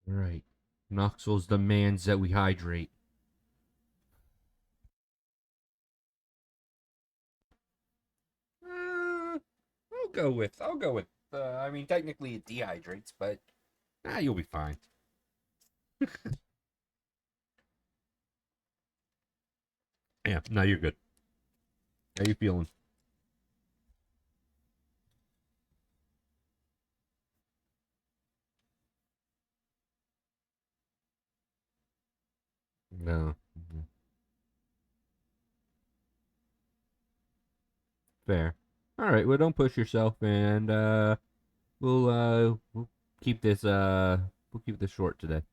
Right. Knoxville's demands that we hydrate. I'll go with. I mean, technically it dehydrates, but you'll be fine. Yeah, no, you're good. How you feeling? No. Fair. All right. Well, don't push yourself, and we'll keep this we'll keep this short today.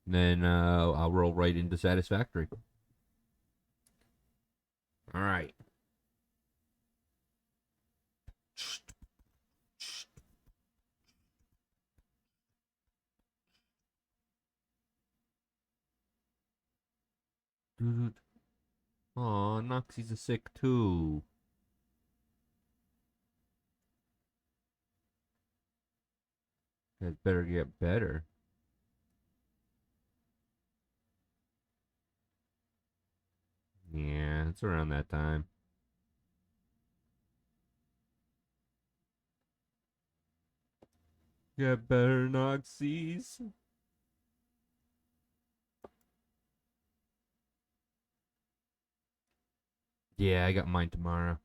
And then I'll roll right into satisfactory. All right. Aw, Noxie's a sick too. That better get better. Yeah, it's around that time. Get better, Noxies. Yeah, I got mine tomorrow.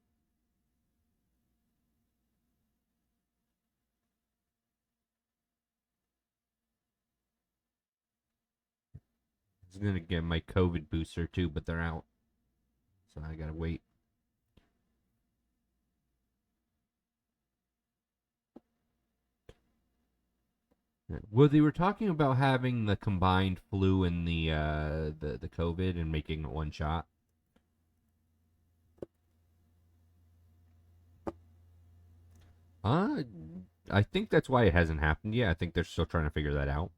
I was gonna get my COVID booster too, but they're out, so I gotta wait. Well, they were talking about having the combined flu and the COVID and making it one shot. Uh, I think that's why it hasn't happened yet. I think they're still trying to figure that out.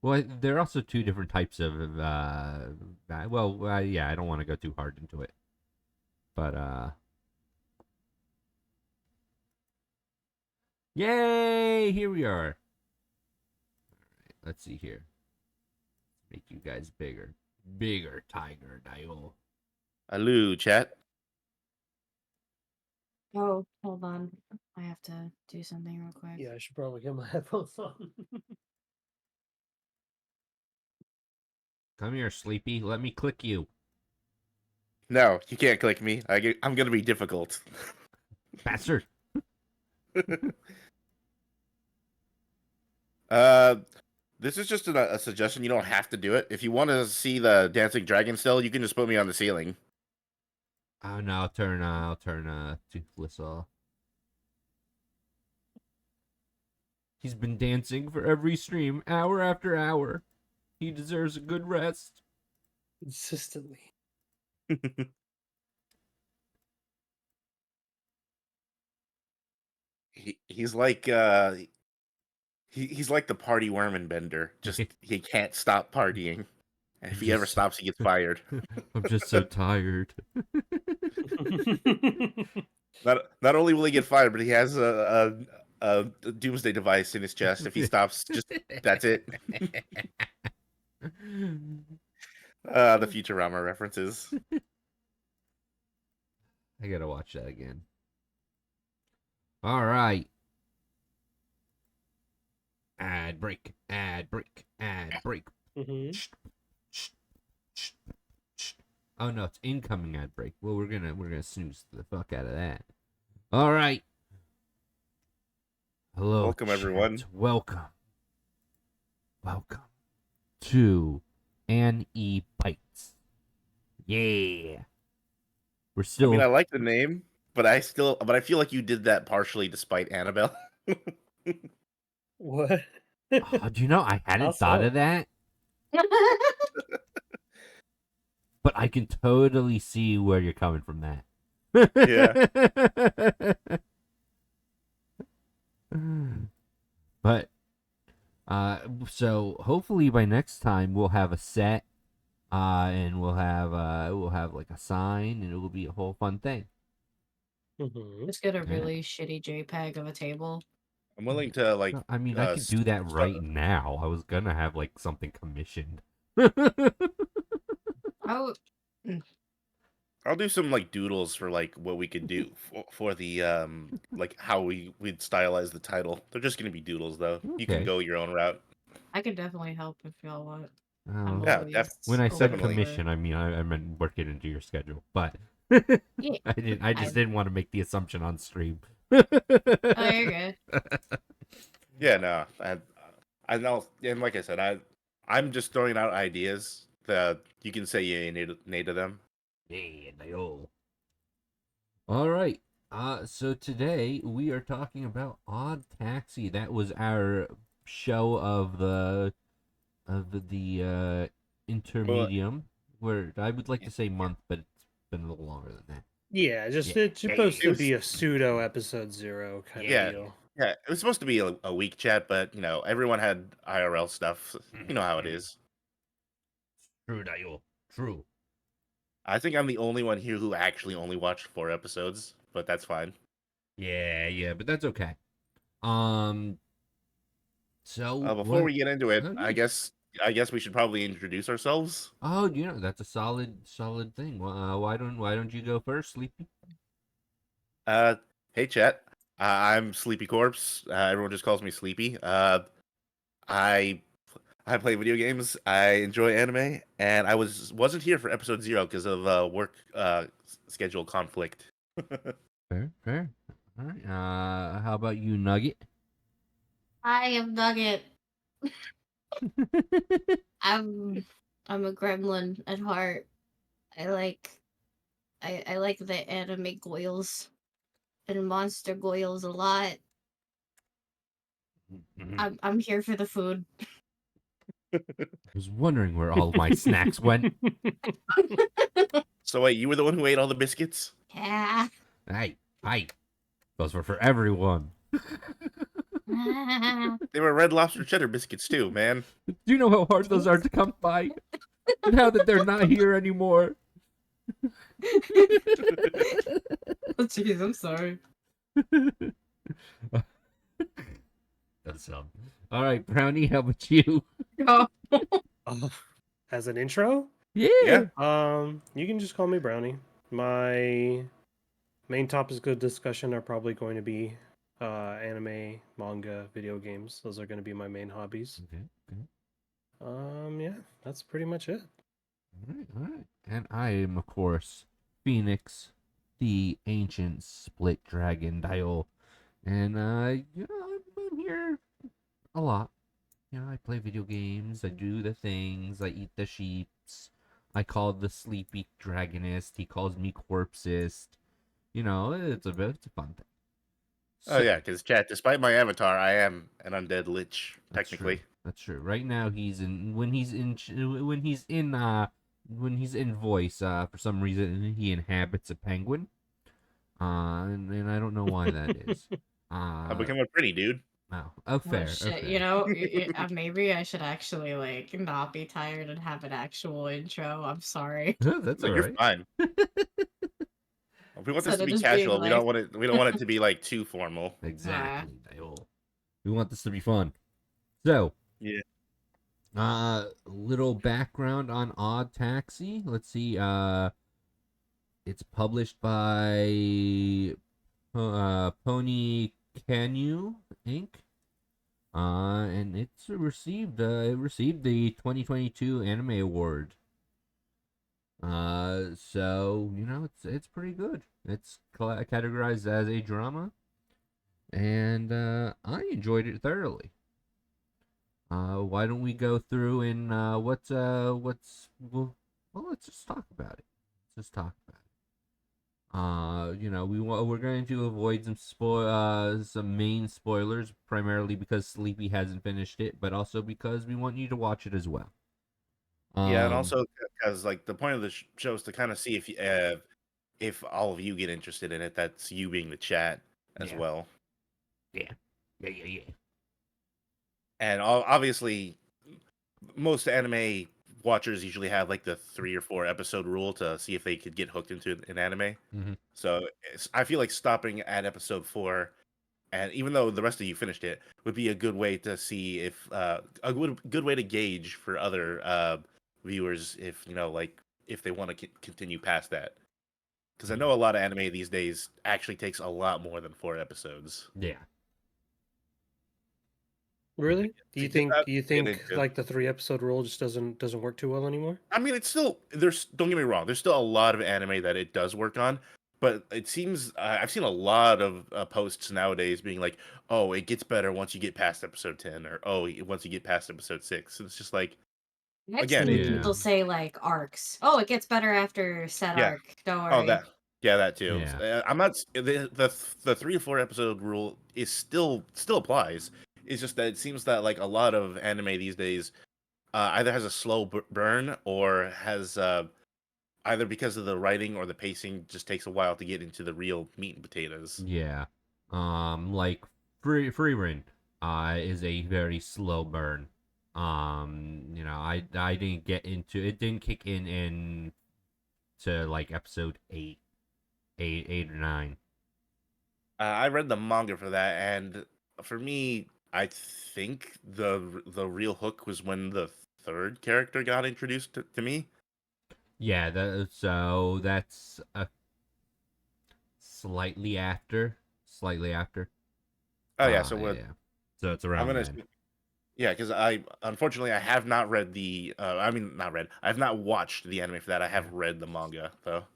Well, there are also two different types of yeah, I don't want to go too hard into it. But yay, here we are. All right, let's see here. Make you guys bigger. Bigger, Tiger Dial. Hello, chat. Oh, hold on. I have to do something real quick. Yeah, I should probably get my headphones on. Come here, Sleepy. Let me click you. No, you can't click me. I'm gonna be difficult. Bastard. This is just a suggestion. You don't have to do it. If you want to see the dancing dragon still, you can just put me on the ceiling. Oh no, I'll turn Toothless off. He's been dancing for every stream, hour after hour. He deserves a good rest. Consistently. He's like he's like the party worm in Bender. Just he can't stop partying. And if he ever stops, he gets fired. I'm just so tired. Not only will he get fired, but he has a doomsday device in his chest. If he stops, just that's it. The Futurama references. I gotta watch that again. All right. Ad break. Ad break. Ad break. Oh no, it's incoming ad break. Well, we're gonna snooze the fuck out of that. All right. Hello, Welcome, chat. everyone. Welcome to Annie Bites. Yeah. We're still. I mean, I like the name, but I feel like you did that partially despite Annabelle. What? Oh, do you know I hadn't How thought so? of that? But I can totally see where you're coming from that. Yeah. But so hopefully by next time we'll have a set and we'll have like a sign and it will be a whole fun thing. Just get a really shitty JPEG of a table. I'm willing to like. I mean, I could do that right now. I was gonna have like something commissioned. Oh, I'll do some like doodles for like what we could do for the like how we'd stylize the title. They're just gonna be doodles though. You can Okay. go your own route. I could definitely help if y'all want. Oh. Yeah, When I said definitely. commission, I mean I meant work it into your schedule, but Yeah. I just didn't want to make the assumption on stream. Oh, you're good. Yeah, no, I know, and like I said, I'm just throwing out ideas that you can say yay and nay to them. Yeah, they all. All right. So today we are talking about Odd Taxi. That was our show of the intermedium, where I would like to say month, but it's been a little longer than that. Yeah, just Yeah. it's supposed It to was- be a pseudo episode 0 kind Yeah. of deal. Yeah, it was supposed to be a week chat, but you know everyone had IRL stuff. You know how it is. True, Dial. True. I think I'm the only one here who actually only watched 4 episodes, but that's fine. Yeah, but that's okay. So Before we get into it, Oh, I guess we should probably introduce ourselves. Oh, you know that's a solid thing. Why don't you go first, Sleepy? Hey chat, I'm Sleepy Corpse. Everyone just calls me Sleepy. I play video games. I enjoy anime, and I wasn't here for episode 0 because of work schedule conflict. Fair. All right. How about you, Nugget? I am Nugget. I'm a gremlin at heart. I like the anime goils and monster goils a lot. I'm here for the food. I was wondering where all my snacks went. So wait, you were the one who ate all the biscuits? Yeah. Hey, those were for everyone. They were Red Lobster cheddar biscuits too, man. Do you know how hard those are to come by? And now that they're not here anymore. Oh, jeez, I'm sorry. That's all right, Brownie. How about you? Oh, As an intro, Yeah. you can just call me Brownie. My main topics of discussion are probably going to be anime, manga, video games. Those are going to be my main hobbies. Okay. Yeah, that's pretty much it. All right. And I am, of course, Phoenix, the ancient split dragon dial. And, I'm here a lot. I play video games, I do the things, I eat the sheeps. I call the sleepy dragonist, he calls me corpsist. It's a fun thing. Oh yeah, because chat. Despite my avatar, I am an undead lich That's technically. true. That's true. Right now when he's in voice, for some reason he inhabits a penguin. And I don't know why that is. I've become a pretty dude. Oh, fair. shit. fair. Maybe I should actually like not be tired and have an actual intro. I'm sorry. That's No, all you're right. fine. We want this Instead to of be just being casual. We don't like- want it. We don't want it to be like too formal. Exactly, Diol. We want this to be fun. So, Yeah. little background on Odd Taxi. Let's see. It's published by Pony Canu Inc. And it received the 2022 Anime Award. So it's pretty good. It's categorized as a drama, and I enjoyed it thoroughly. Why don't we go through and let's just talk about it. Let's just talk about it. We're going to avoid some main spoilers, primarily because Sleepy hasn't finished it, but also because we want you to watch it as well. Yeah, and also because like the point of the show is to kind of see if all of you get interested in it. That's you being the chat as Yeah. well. Yeah. And obviously, most anime watchers usually have like the 3 or 4 episode rule to see if they could get hooked into an anime. Mhm. So I feel like stopping at episode 4, and even though the rest of you finished it, would be a good way to see if a good way to gauge for other viewers if if they want to continue past that. Because I know a lot of anime these days actually takes a lot more than 4 episodes. Yeah. Really? Do To you get think that you get think into- like the 3 episode rule just doesn't work too well anymore? I mean, it's still don't get me wrong. There's still a lot of anime that it does work on, but it seems I've seen a lot of posts nowadays being like, "Oh, it gets better once you get past episode 10," or "Oh, once you get past episode 6." And it's just like, I've Again, seen Yeah. people say like arcs. Oh, it gets better after said Yeah. arc. Don't "Oh, worry. that too." Yeah. I'm not the 3 to 4 episode rule is still applies. It's just that it seems that like a lot of anime these days either has a slow burn or has either because of the writing or the pacing just takes a while to get into the real meat and potatoes. Yeah. Like Free is a very slow burn. I didn't get into it. Didn't kick in to like episode 8 or 9. I read the manga for that, and for me, I think the real hook was when the 3rd character got introduced to me. Yeah, so that's slightly after. Oh yeah, so what? Yeah. So it's I'm around gonna. then. Yeah, because unfortunately I have not read the. I mean, not read. I have not watched the anime for that. I have read the manga though.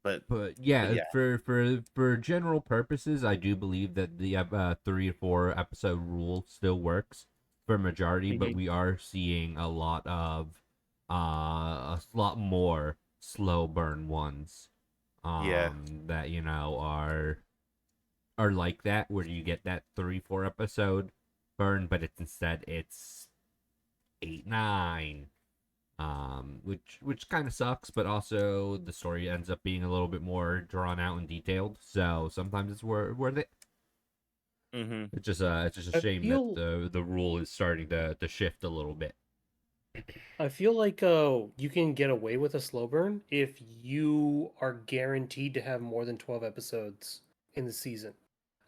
But But yeah, yeah. for general purposes, I do believe that the 3 or 4 episode rule still works for majority, but Mhm. we are seeing a lot more slow burn ones. Yeah. That are like that, where you get that 3-4 episode burn, but it's 8-9. which kind of sucks, but also the story ends up being a little bit more drawn out and detailed. So sometimes it's worth it. Mm-hmm. It's just a I shame that feel the rule is starting to shift a little bit. I feel like you can get away with a slow burn if you are guaranteed to have more than 12 episodes in the season.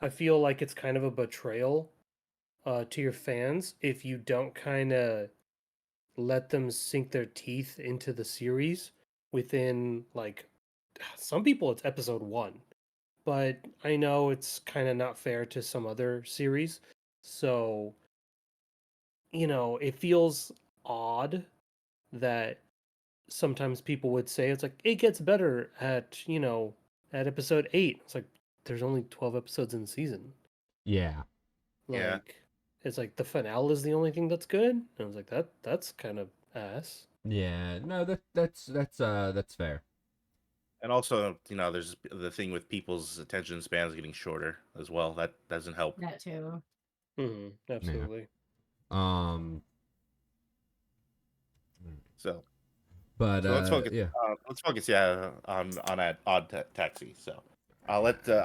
I feel like it's kind of a betrayal to your fans if you don't kind of let them sink their teeth into the series within like some people it's episode 1, but I know it's kind of not fair to some other series. So, it feels odd that sometimes people would say it's like it gets better at episode 8. It's like there's only 12 episodes in the season. Yeah. Yeah. Like it's like the finale is the only thing that's good. And I was like that's kind of ass. Yeah. No, that's fair. And also, there's the thing with people's attention spans getting shorter as well. That doesn't help. That too. Absolutely. Um. So, But so let's focus. yeah. Let's focus, yeah, on that taxi. So, I'll let Uh,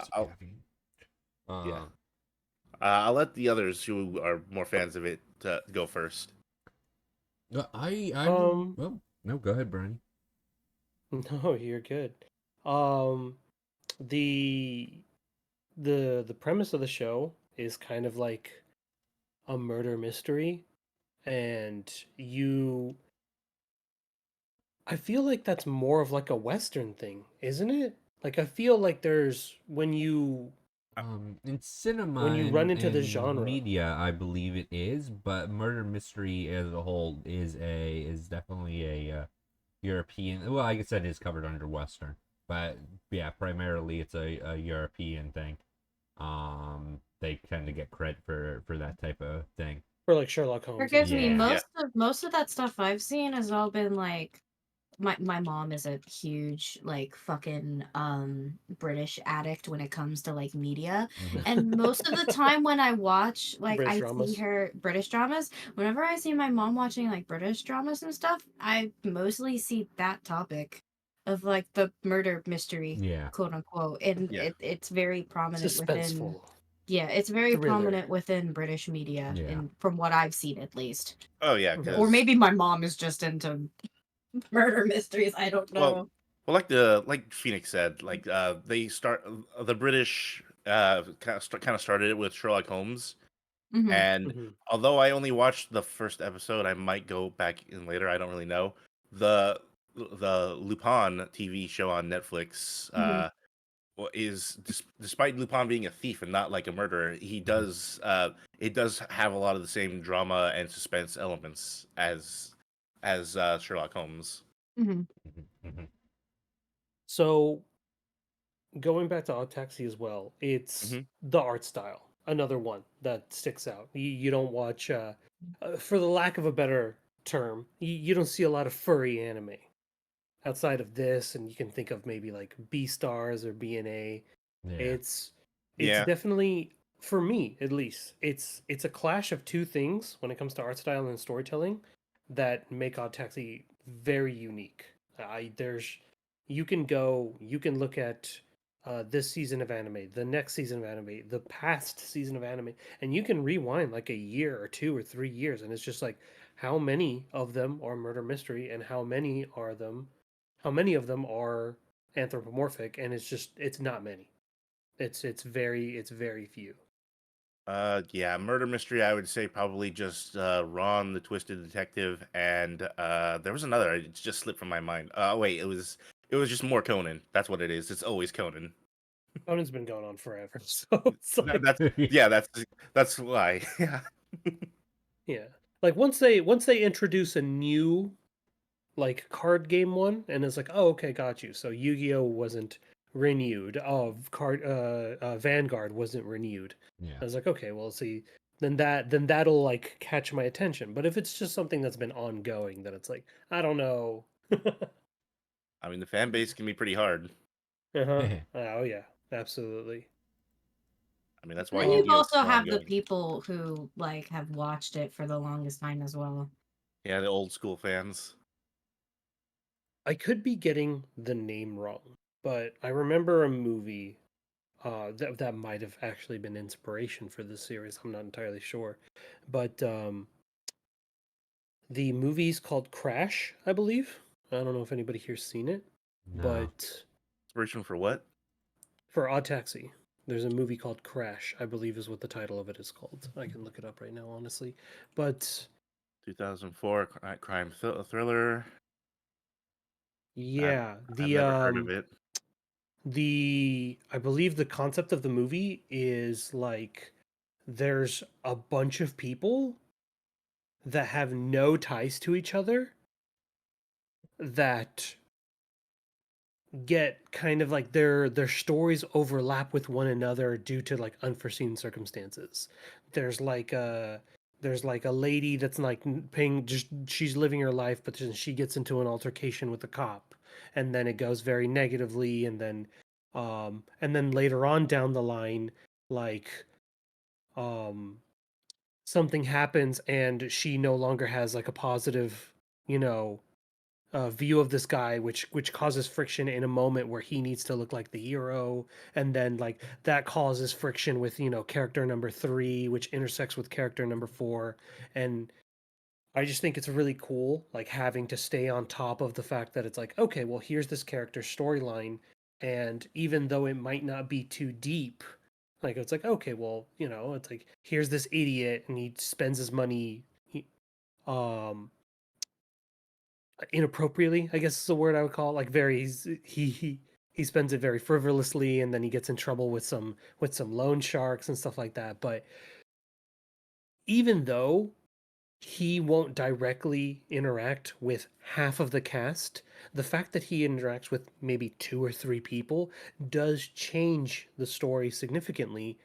I'll let the others who are more fans of it go first. Um well, no, go ahead, Brian. no, you're good. Um the the premise of the show is kind of like a murder mystery, and I feel like that's more of like a Western thing, isn't it? Like I feel like there's In cinema when you run into the and genre. media, I believe it is, but murder mystery as a whole is definitely a European. Well, I guess that is covered under Western, but yeah, primarily it's a European thing. They tend to get credit for that type of thing. For like Sherlock Holmes and Forgive me, Yeah. stuff. most of that stuff I've seen has all been like my mom is a huge like fucking British addict when it comes to like media. And most of the time when I watch like British I see dramas. her British dramas, whenever I see my mom watching like British dramas and stuff, I mostly see that topic of like the murder mystery, Yeah. quote unquote. And Yeah. it's very prominent within Suspenseful. yeah, it's very Thriller. prominent within British media, Yeah. and from what I've seen at least. Oh yeah, Mhm. because Or maybe my mom is just into murder mysteries. I don't know. well, like Phoenix said, like the British kind of started it with Sherlock Holmes, Mhm. and Mhm. although I only watched the first episode, I might go back in later. I don't really know. The Lupin TV show on Netflix Mhm. is despite Lupin being a thief and not like a murderer, he does it does have a lot of the same drama and suspense elements as Sherlock Holmes. Mhm. So going back to Odd Taxi as well, it's Mhm. the art style. Another one that sticks out. You don't watch, for the lack of a better term, you don't see a lot of furry anime outside of this, and you can think of maybe like B Stars or BNA. Yeah. It's Yeah. definitely, for me at least, it's a clash of two things when it comes to art style and storytelling that make Odd Taxi very unique. You can look at this season of anime, the next season of anime, the past season of anime, and you can rewind like a year or 2 or 3 years, and it's just like how many of them are murder mystery, and how many of them are anthropomorphic, and it's not many. It's very few. Yeah, murder mystery. I would say probably just Ron, the Twisted Detective, and there was another. It just slipped from my mind. Wait, it was just more Conan. That's what it is. It's always Conan. Conan's been going on forever, so it's like That's yeah. That's why. Yeah. yeah. Like once they introduce a new like card game one, and it's like, oh, okay, got you. So Yu-Gi-Oh wasn't renewed. Oh, Vanguard wasn't renewed. Yeah. I was like, okay, well, see, then that'll like catch my attention. But if it's just something that's been ongoing, then it's like, I don't know. I mean, the fan base can be pretty hard. Uh-huh. Oh yeah, absolutely. I mean, that's why Then you Yu-Gi-Oh is also still have the ongoing. people who like have watched it for the longest time as well. Yeah, the old school fans. I could be getting the name wrong, but I remember a movie that might have actually been inspiration for this series. I'm not entirely sure, but the movie's called Crash, I believe. I don't know if anybody here's seen it, No. but Inspiration for what? for Odd Taxi, there's a movie called Crash, I believe is what the title of it is called. I can look it up right now, honestly, but 2004 crime thriller. I've yeah, I've never heard of it. the I believe the concept of the movie is like there's a bunch of people that have no ties to each other that get kind of like their stories overlap with one another due to like unforeseen circumstances. There's like a there's like a lady that's like paying just she's living her life, but then she gets into an altercation with a cop, and then it goes very negatively, and then later on down the line, like um something happens and she no longer has like a positive, you know, view of this guy, which causes friction in a moment where he needs to look like the hero, and then like that causes friction with character number 3, which intersects with character number 4, and I just think it's really cool, like having to stay on top of the fact that it's like, okay, well, here's this character's storyline, and even though it might not be too deep, like it's like, okay, well, it's like here's this idiot, and he spends his money, um, inappropriately, I guess is the word I would call it. Like very, he spends it very frivolously, and then he gets in trouble with some loan sharks and stuff like that. But even though he won't directly interact with half of the cast, the fact that he interacts with maybe 2 or 3 people does change the story significantly,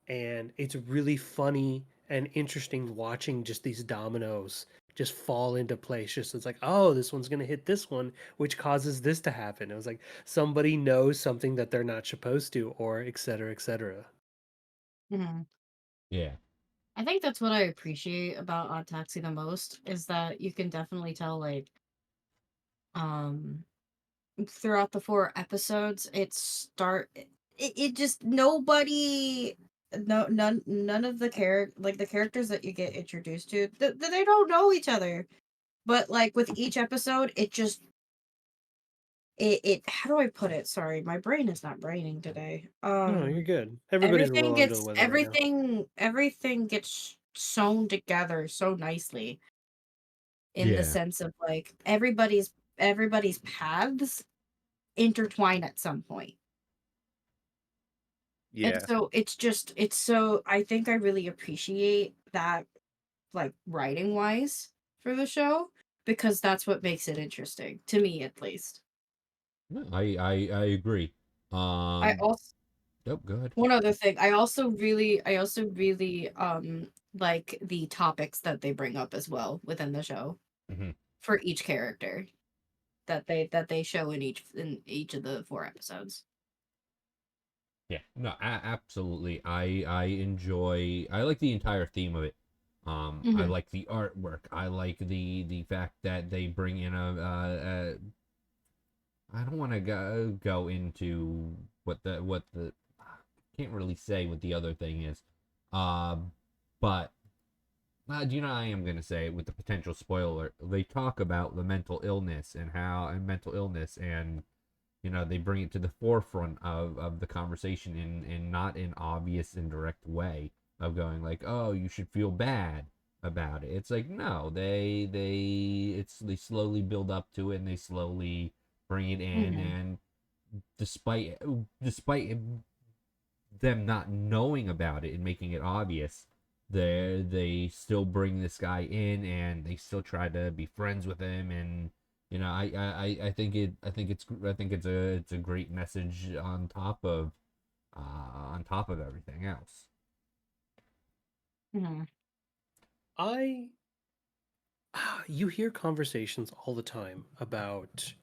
and it's really funny and interesting watching just these dominoes just fall into place. Just it's like, oh, this one's gonna hit this one, which causes this to happen. It was like somebody knows something that they're not supposed to, or et cetera, et cetera. Mhm. Yeah. I think that's what I appreciate about Odd Taxi the most is that you can definitely tell like um throughout the 4 episodes it just nobody no none of the the characters that you get introduced to they don't know each other, but like with each episode it just it how do I put it, sorry, my brain is not braining today. No, you're good. Everybody's a little under the weather right now. Everything gets sewn together so nicely in the Yeah. sense of like everybody's paths intertwine at some point. And Yeah, so it's so I think I really appreciate that, like writing wise, for the show, because that's what makes it interesting to me at least. No, I agree. I also Oh, go ahead. One other thing, I also really like the topics that they bring up as well within the show Hmm. for each character that they show in each of the 4 episodes. Yeah, no, absolutely. I like the entire theme of it. I Hmm. like the artwork. I like the fact that they bring in I don't want to go into what the can't really say what the other thing is. But do you know I am gonna say with the potential spoiler, they talk about the mental illness and they bring it to the forefront of the conversation in not an obvious and direct way of going like, oh, you should feel bad about it. It's like, no, they slowly build up to it and they slowly bring it in, Hmm. and despite them not knowing about it and making it obvious, they still bring this guy in and they still try to be friends with him. And I think it's a great message on top of everything else. Hmm. I You hear conversations all the time about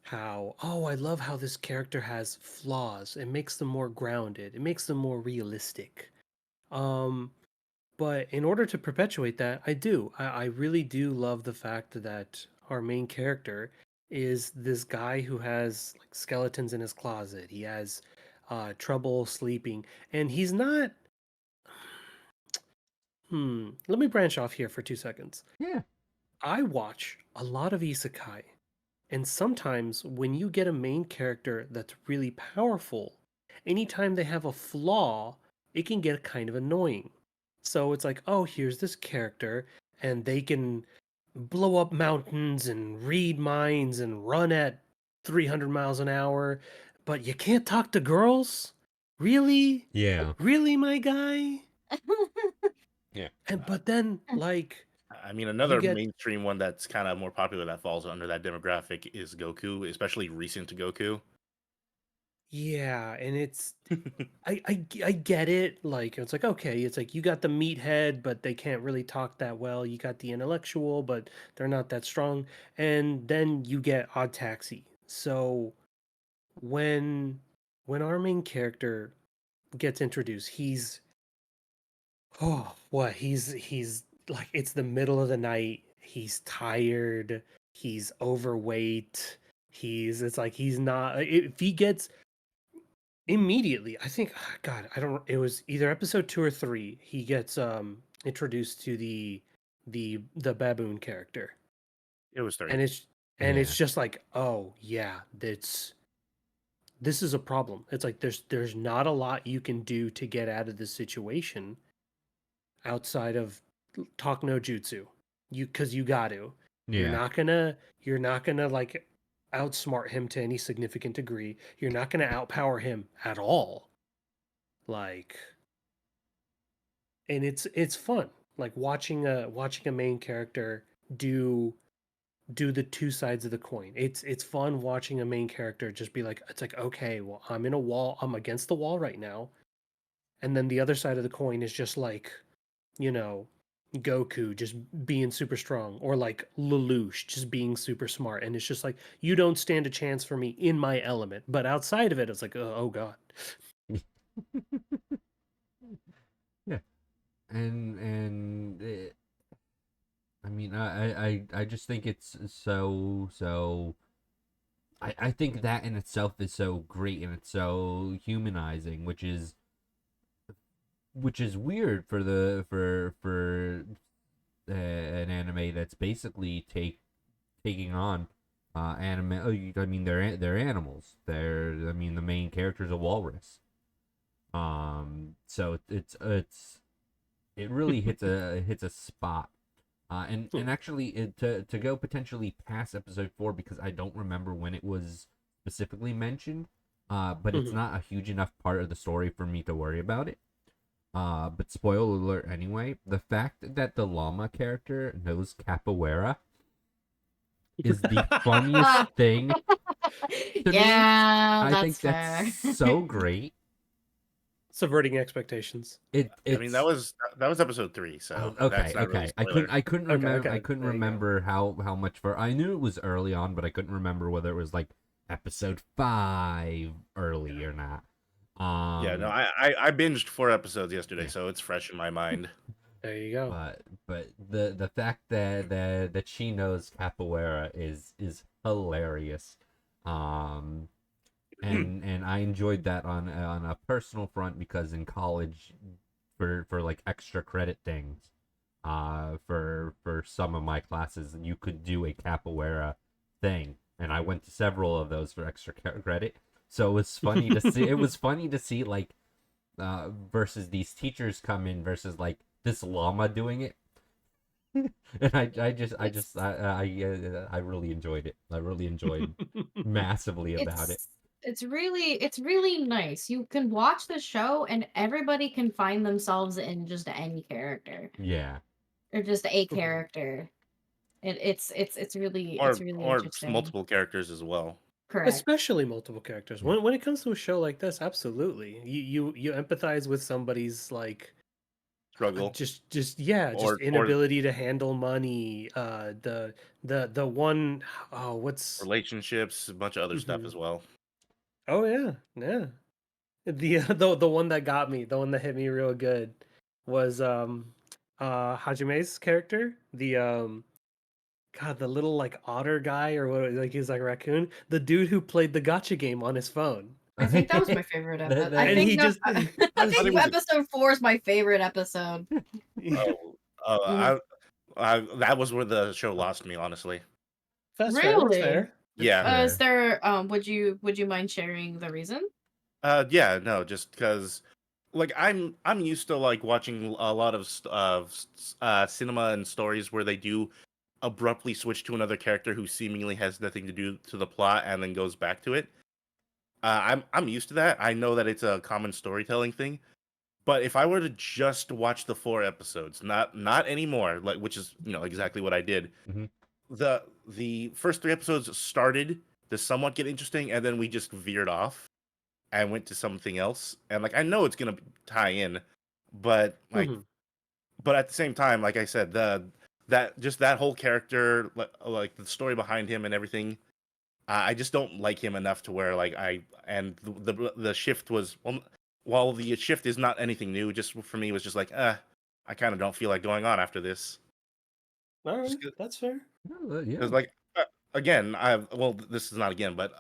how, oh, I love how this character has flaws. It makes them more grounded. It makes them more realistic. Um, but in order to perpetuate that, I really do love the fact that our main character is this guy who has like skeletons in his closet. He has trouble sleeping, and he's not. Let me branch off here for 2 seconds. Yeah. I watch a lot of isekai, and sometimes when you get a main character that's really powerful, anytime they have a flaw, it can get kind of annoying. So it's like, oh, here's this character, and they can blow up mountains and read minds and run at 300 miles an hour, but you can't talk to girls? Really? Yeah. Really, my guy? Yeah. And but then like I mean, you another get mainstream one that's kind of more popular that falls under that demographic is Goku, especially recent Goku. yeah, and it's I get it. Like it's like okay, it's like you got the meathead, but they can't really talk that well. You got the intellectual, but they're not that strong. And then you get Odd Taxi. So when our main character gets introduced, he's what he's like it's the middle of the night. He's tired. He's overweight. It's like he's not if he gets immediately I think god I don't it was either episode 2 or 3 he gets introduced to the baboon character It was and 3. it's Yeah. just like oh yeah this is a problem. It's like there's not a lot you can do to get out of this situation outside of talk no jutsu because you got to you're Yeah. not gonna like outsmart him to any significant degree. You're not gonna outpower him at all. Like and it's fun like watching a main character do the two sides of the coin. It's fun watching a main character just be like it's like okay, well I'm against the wall right now. And then the other side of the coin is just like, you know, Goku just being super strong or like Lelouch just being super smart and it's just like you don't stand a chance for me in my element. But outside of it it's like oh god. Yeah. And I mean, I just think it's so. I think that in itself is so great and it's so humanizing, which is weird for an anime that's basically taking on anime. I mean, they're animals. I mean, the main character's a walrus. So it really hits a spot. And actually, to go potentially past episode 4 because I don't remember when it was specifically mentioned. But it's Mhm. not a huge enough part of the story for me to worry about it. But spoiler alert anyway, the fact that the llama character knows capoeira is the funniest thing to me. Yeah, I think that's that's fair. so great. Subverting expectations. I mean, that It's was episode 3, so okay, that's not really okay. spoiler. I couldn't Okay, remember. okay. I couldn't There you go. remember how much for. I knew it was early on, but I couldn't remember whether it was like episode 5 early or not. Yeah, no, I binged 4 episodes yesterday, Yeah. so it's fresh in my mind. There you go. But the fact that she knows capoeira is hilarious. Um, and I enjoyed that on a personal front because in college, for like extra credit things, for some of my classes, you could do a capoeira thing, and I went to several of those for extra credit. So it was funny to see. It was funny to see like versus these teachers come in versus like this llama doing it. And I really enjoyed it. I really enjoyed massively about it. It's really nice. You can watch the show and everybody can find themselves in just any character Yeah. or just a character. It's really Or interesting. multiple characters as well. Correct. Especially multiple characters. Yeah. When it comes to a show like this, absolutely. You empathize with somebody's like Struggle just yeah, just or inability to handle money. The one oh what's relationships, a bunch of other stuff Mhm. as well. Oh yeah, yeah. The one that got me, the one that hit me real good was Hajime's character, God, the little like otter guy or what? Like he's like a raccoon. The dude who played the gotcha game on his phone, I think that was my favorite episode. I and think he that, just. I I was think was- episode 4 is my favorite episode. Oh, that was where the show lost me, honestly. That's fair. That's Really? fair. Yeah. Is there would you mind sharing the reason? Yeah, no, just because, like, I'm used to like watching a lot of cinema and stories where they do abruptly switch to another character who seemingly has nothing to do to the plot and then goes back to it. I'm used to that. I know that it's a common storytelling thing, but if I were to just watch the 4 episodes, not anymore, like which is exactly what I did. Mhm. The first 3 episodes started to somewhat get interesting, and then we just veered off and went to something else. And like I know it's gonna tie in, but like, Mhm. but at the same time, like I said, that whole character, like the story behind him and everything, I just don't like him enough to where like the shift was, well, while the shift is not anything new, just for me it was just like I kind of don't feel like going on after this. All right, Just 'cause- that's fair. Yeah. Because like again, this is not again, but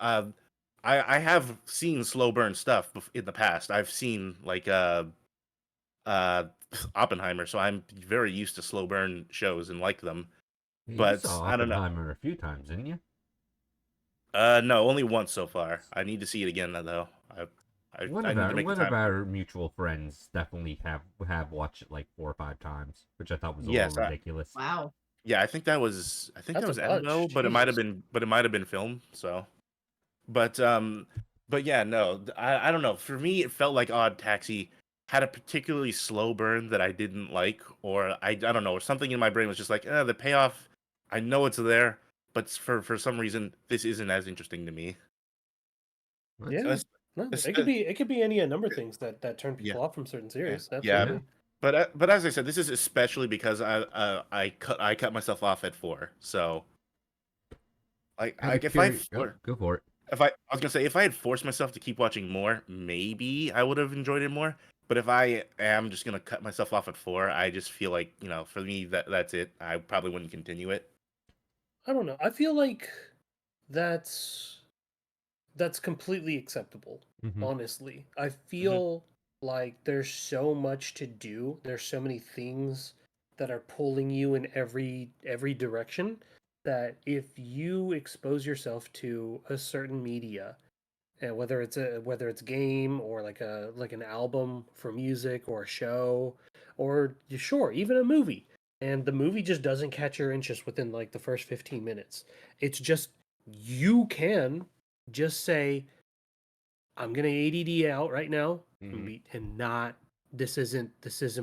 I have seen slow burn stuff in the past. I've seen like uh Oppenheimer, so I'm very used to slow burn shows and like them. You But saw I don't know. Oppenheimer a few times, didn't you? No, only once so far. I need to see it again though. I One need of to our make the one of time. our mutual friends definitely have watched it like 4 or 5 times, which I thought was a Yes, little ridiculous. Wow. Yeah, I think that was That's a bunch, Annabelle, but it might have Jesus. been film. So, but yeah, no, I don't know. For me, it felt like Odd Taxi had a particularly slow burn that I didn't like, or I don't know, or something in my brain was just like, the payoff. I know it's there, but for some reason, this isn't as interesting to me. That's- Yeah. That's- No, it's- it could be any number of things that turn Yeah. people off from certain series. Yeah. Absolutely. But as I said, this is especially because I cut myself off at 4. So like out of if I go for it. I was gonna say if I had forced myself to keep watching more, maybe I would have enjoyed it more. But if I am just gonna cut myself off at 4, I just feel like for me that's it. I probably wouldn't continue it. I don't know. I feel like that's completely acceptable. Mhm. Honestly, I feel like there's so much to do. There's so many things that are pulling you in every direction that if you expose yourself to a certain media, and whether it's a game or like an album for music or a show or sure even a movie, and the movie just doesn't catch your interest within like the first 15 minutes, it's just you can just say I'm gonna ADD out right now Mhm. and not this isn't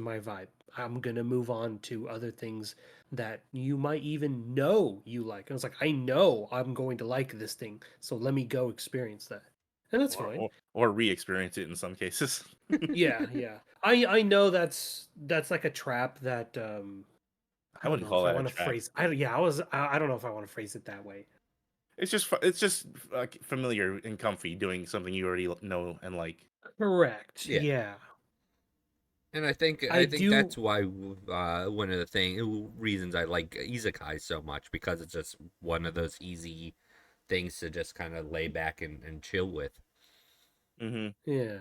my vibe. I'm gonna move on to other things that you might even know you like. And it's like I know I'm going to like this thing, so let me go experience that, and that's fine. Or re-experience it in some cases. Yeah, yeah. I know that's like a trap that I wouldn't don't know call if I that a want to trap. phrase. I don't know if I want to phrase it that way. It's just like familiar and comfy doing something you already know and like. Correct. Yeah. Yeah. And I think I that's do- why one of the reasons I like isekai so much, because it's just one of those easy things to just kind of lay back and chill with. Mm-hmm. Yeah.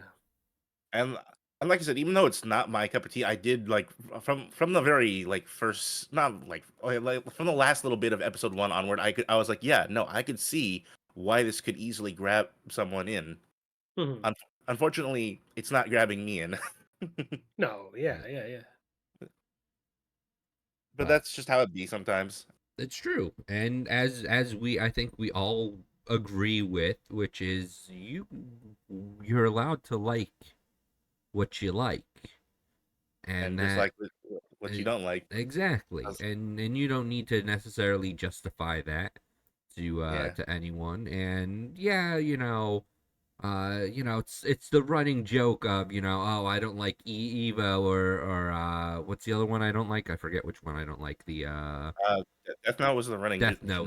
And like I said, even though it's not my cup of tea, I did like from the very like first, not like from the last little bit of episode 1 onward, I was like, yeah, no, I could see why this could easily grab someone in. Mhm. Unfortunately, it's not grabbing me in. No. Yeah. Yeah. Yeah. But that's just how it be sometimes. It's true, and as I think we all agree with, which is you're allowed to like what you like, And that, just like what you don't like. exactly, That's- and you don't need to necessarily justify that to Yeah. to anyone. And yeah, it's the running joke of, oh, I don't like Evo, or what's the other one I don't like? I forget which one I don't like. The Death Note was the running Death Note.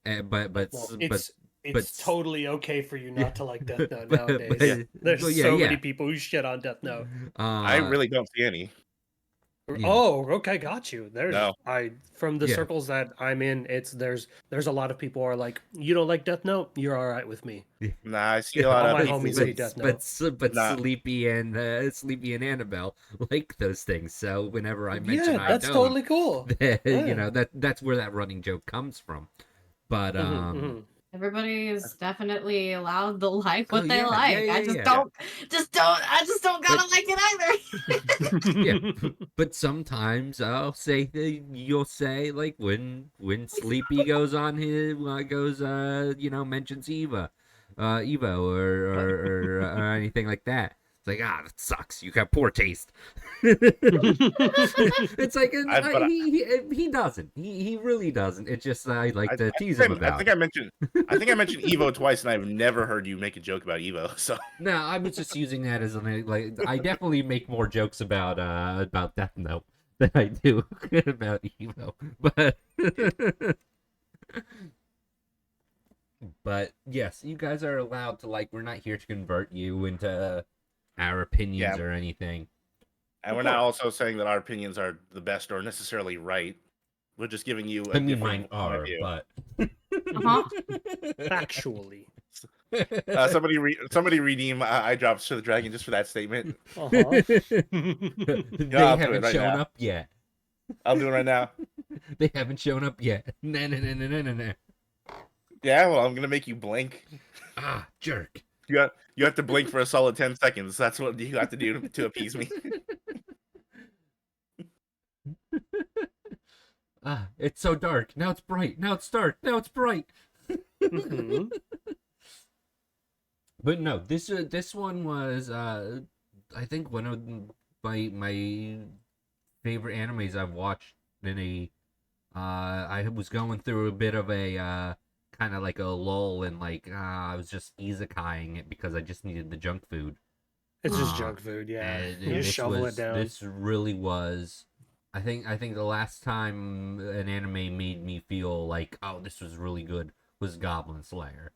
But Well, but it's totally okay for you not to like Death Note but- nowadays. There's but yeah, so yeah. many people who shit on Death Note. I really don't see any. Yeah. Oh, okay, got you. There's No. from the Yeah. circles that I'm in, there's a lot of people are like, you don't like Death Note, you're all right with me. Nah, I see a lot All of my people. homies hate Death Note. But Nah. Sleepy and Annabelle like those things. So whenever I mention Yeah, I that's don't, totally cool. you Yeah. know, that's where that running joke comes from. But Mhm, mhm. Everybody is definitely allowed to like Oh, what they yeah, like. yeah, I yeah, just yeah. don't, I just don't gotta But- like it either. yeah, but sometimes you'll say like when Sleepy goes on his mentions Evo or anything like that. It's like, that sucks. You got poor taste. It's like But he doesn't. He really doesn't. It's just I like to tease I him about think it. I think I mentioned Evo twice, and I've never heard you make a joke about Evo. So No, I was just using that as like I definitely make more jokes about Death Note than I do about Evo. But yes, you guys are allowed to like. We're not here to convert you into our opinions Yeah. or anything. and we're not also saying that our opinions are the best or necessarily right. We're just giving you a I mean, mine different point of are, view. but Uh-huh. Factually. Somebody redeem eye drops to the dragon just for that statement. Uh-huh. They I'll do it haven't right shown now. up yet. I'll do it right now. They haven't shown up yet. No. Yeah, well, I'm gonna make you blink. Ah, jerk. You have to blink for a solid 10 seconds. That's what you have to do to appease me. Ah, it's so dark. Now it's bright. Now it's dark. Now it's bright. Mhm. But no, this one was I think one of my favorite animes I've watched in a I was going through a bit of a kind of like a lull and like I was just isekaiing it because I just needed the junk food. It's just Uh, junk food, yeah. And You just this shovel was it down. this really was I think the last time an anime made me feel like, oh, this was really good was Goblin Slayer.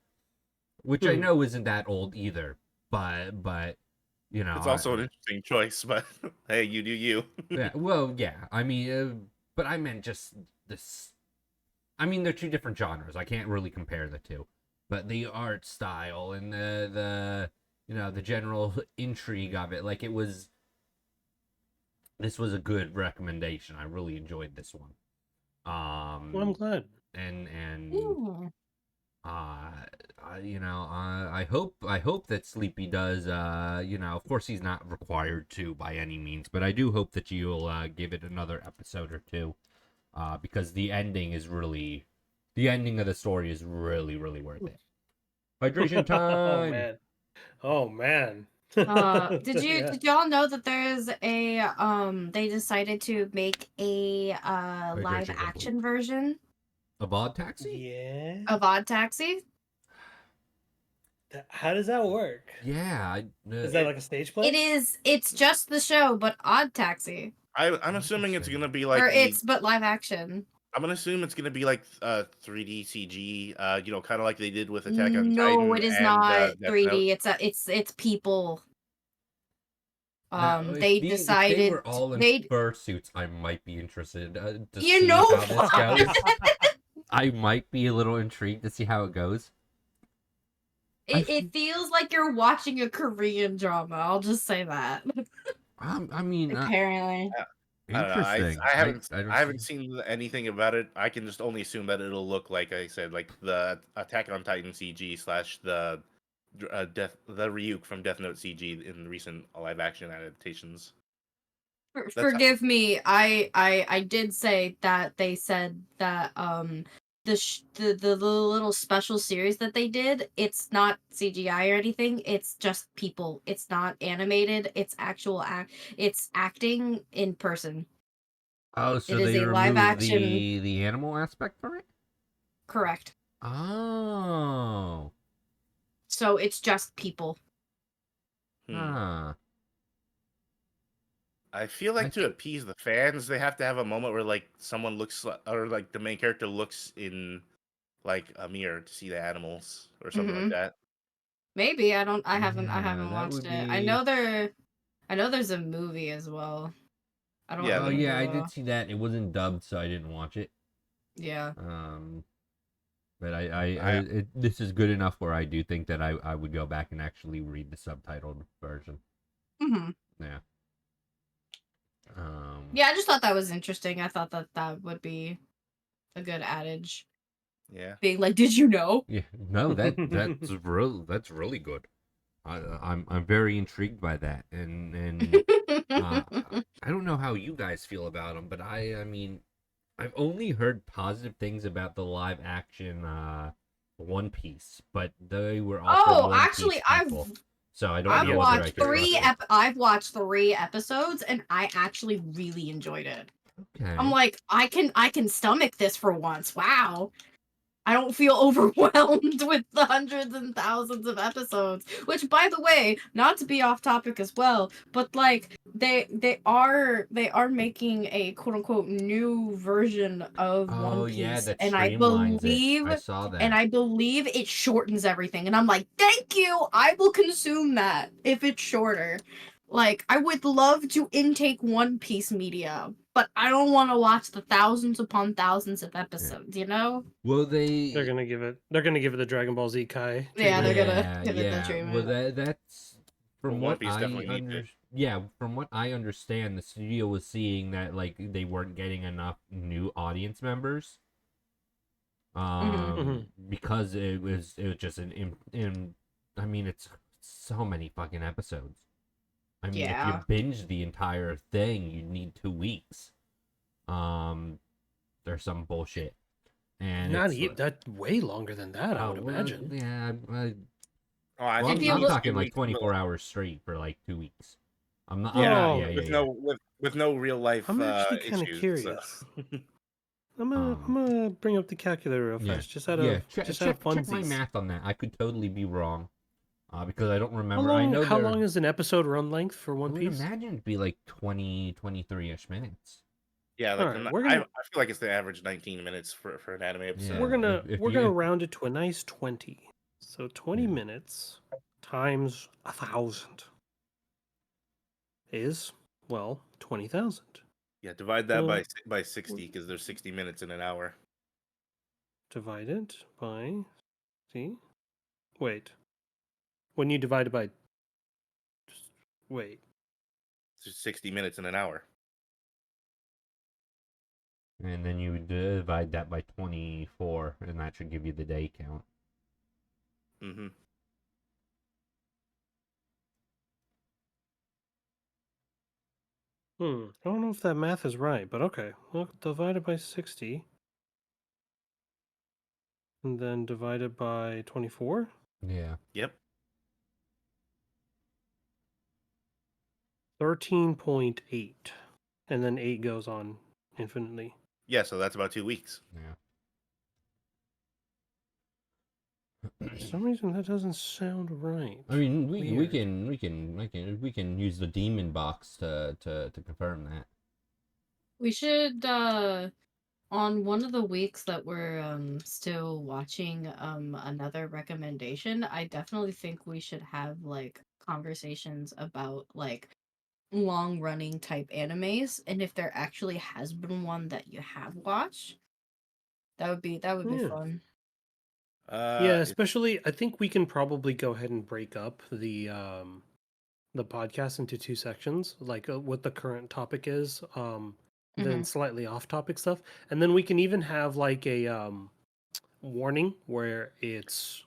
Which I Hmm. know isn't that old either, but you know, It's also an interesting choice, but hey, you do you. yeah, well, yeah. I mean, but I meant just this. I mean, they're two different genres. I can't really compare the two, but the art style and the the general intrigue of it, like it was. This was a good recommendation. I really enjoyed this one. Well, I'm glad. And Ooh. I hope that Sleepy does of course he's not required to by any means, but I do hope that you'll give it another episode or two, because the ending of the story is really worth it. Hydration time. Oh man. Did Yeah. y'all know that there's a they decided to make a live Hydration action version A Bod Taxi? Yeah. of Odd Taxi? How does that work? Yeah, Is that like a stage play? It's just the show, but Odd Taxi. I'm assuming it's gonna be like But live action. I'm gonna assume it's gonna be like 3D CG, kind of like they did with Attack on Titan. No, it is and, not Death 3D. Note. It's people. Now, They if they decided were all in they fursuits, I might be interested to You see know how this goes. I might be a little intrigued to see how it goes. it feels like you're watching a Korean drama. I'll just say that. I mean, Apparently. I don't know. interesting. I haven't seen anything about it. I can just only assume that it'll look like I said, like the Attack on Titan CG / the Ryuk from Death Note CG in recent live action adaptations. Forgive me. I did say that they said that the little special series that they did, it's not CGI or anything. It's just people. It's not animated. It's it's acting in person. Oh, so It is they a live removed action. the animal aspect from it? Correct. Oh. So it's just people. Huh. I feel like I to think- appease the fans, they have to have a moment where like someone looks or like the main character looks in like a mirror to see the animals or something like that. Maybe I haven't Yeah, that watched would it. be- I know there's a movie as well. I don't Yeah, Oh the- yeah, I remember. did see that. It wasn't dubbed, so I didn't watch it. Yeah. But this is good enough where I do think that I would go back and actually read the subtitled version. Hmm. Yeah. Yeah, I just thought that was interesting. I thought that that would be a good adage. Yeah. Being like, did you know? Yeah. No, that's really good. I'm very intrigued by that, and I don't know how you guys feel about them, but I mean, I've only heard positive things about the live action One Piece, but they were all from Oh, One actually, Piece I've people, so I don't I've know whether I watched could trust it. I've watched 3 episodes, and I actually really enjoyed it. I'm Okay. like, I can stomach this for once. Wow. I don't feel overwhelmed with the hundreds and thousands of episodes. Which, by the way, not to be off topic as well, but like they are making a quote unquote new version of Oh One yeah, Piece, that and streamlines it. I saw that. I believe it shortens everything. And I'm like, thank you. I will consume that if it's shorter. Like, I would love to intake One Piece media, but I don't want to watch the thousands upon thousands of episodes, you know? Well, They're gonna give it the Dragon Ball Z Kai. Yeah, they're treatment. gonna give it the Well, treatment. that's from Well, One what Piece I definitely needs it. from what I understand, the studio was seeing that like they weren't getting enough new audience members. Because it was just I mean, it's so many fucking episodes. I mean, if you Yeah. binge the entire thing, you need 2 weeks. There's some bullshit, and Not it's even that way longer than that, I would well, imagine. yeah. Oh, I Well, think you I'm look- talking like 24 hours straight for like 2 weeks. I'm not. Yeah, Oh. with no real life I'm actually kind of issues. curious. I'm Um, gonna bring up the calculator real Yeah, fast, just out yeah. of Check, just out of check, check my funsies. math on that. I could totally be wrong, because I don't How remember. I know how there. long is an episode run length for I One would Piece? imagine it'd be like 20, 23-ish minutes. Yeah, like Alright, I feel like it's the average 19 minutes for an anime episode. Yeah. We're gonna if we're you- gonna round it to a nice 20. So 20 Yeah. minutes times 1,000 is, well, 20,000. Yeah, divide that Well, by 60 because there's 60 minutes in an hour. Divided by, see? Wait. When you divide it by, wait. It's 60 minutes in an hour. And then you divide that by 24, and that should give you the day count. Mm-hmm. I don't know if that math is right, but okay. Well, divided by 60. And then divided by 24? Yeah. Yep. 13.8. And then 8 goes on infinitely. Yeah, so that's about 2 weeks. Yeah. For some reason, that doesn't sound right. I mean, we Weird. can use the demon box to confirm that. We should on one of the weeks that we're still watching another recommendation, I definitely think we should have like conversations about like long running type animes, and if there actually has been one that you have watched, that would be Yeah. fun. Yeah, especially I think we can probably go ahead and break up the podcast into 2 sections, like what the current topic is, then slightly off topic stuff, and then we can even have like a warning where it's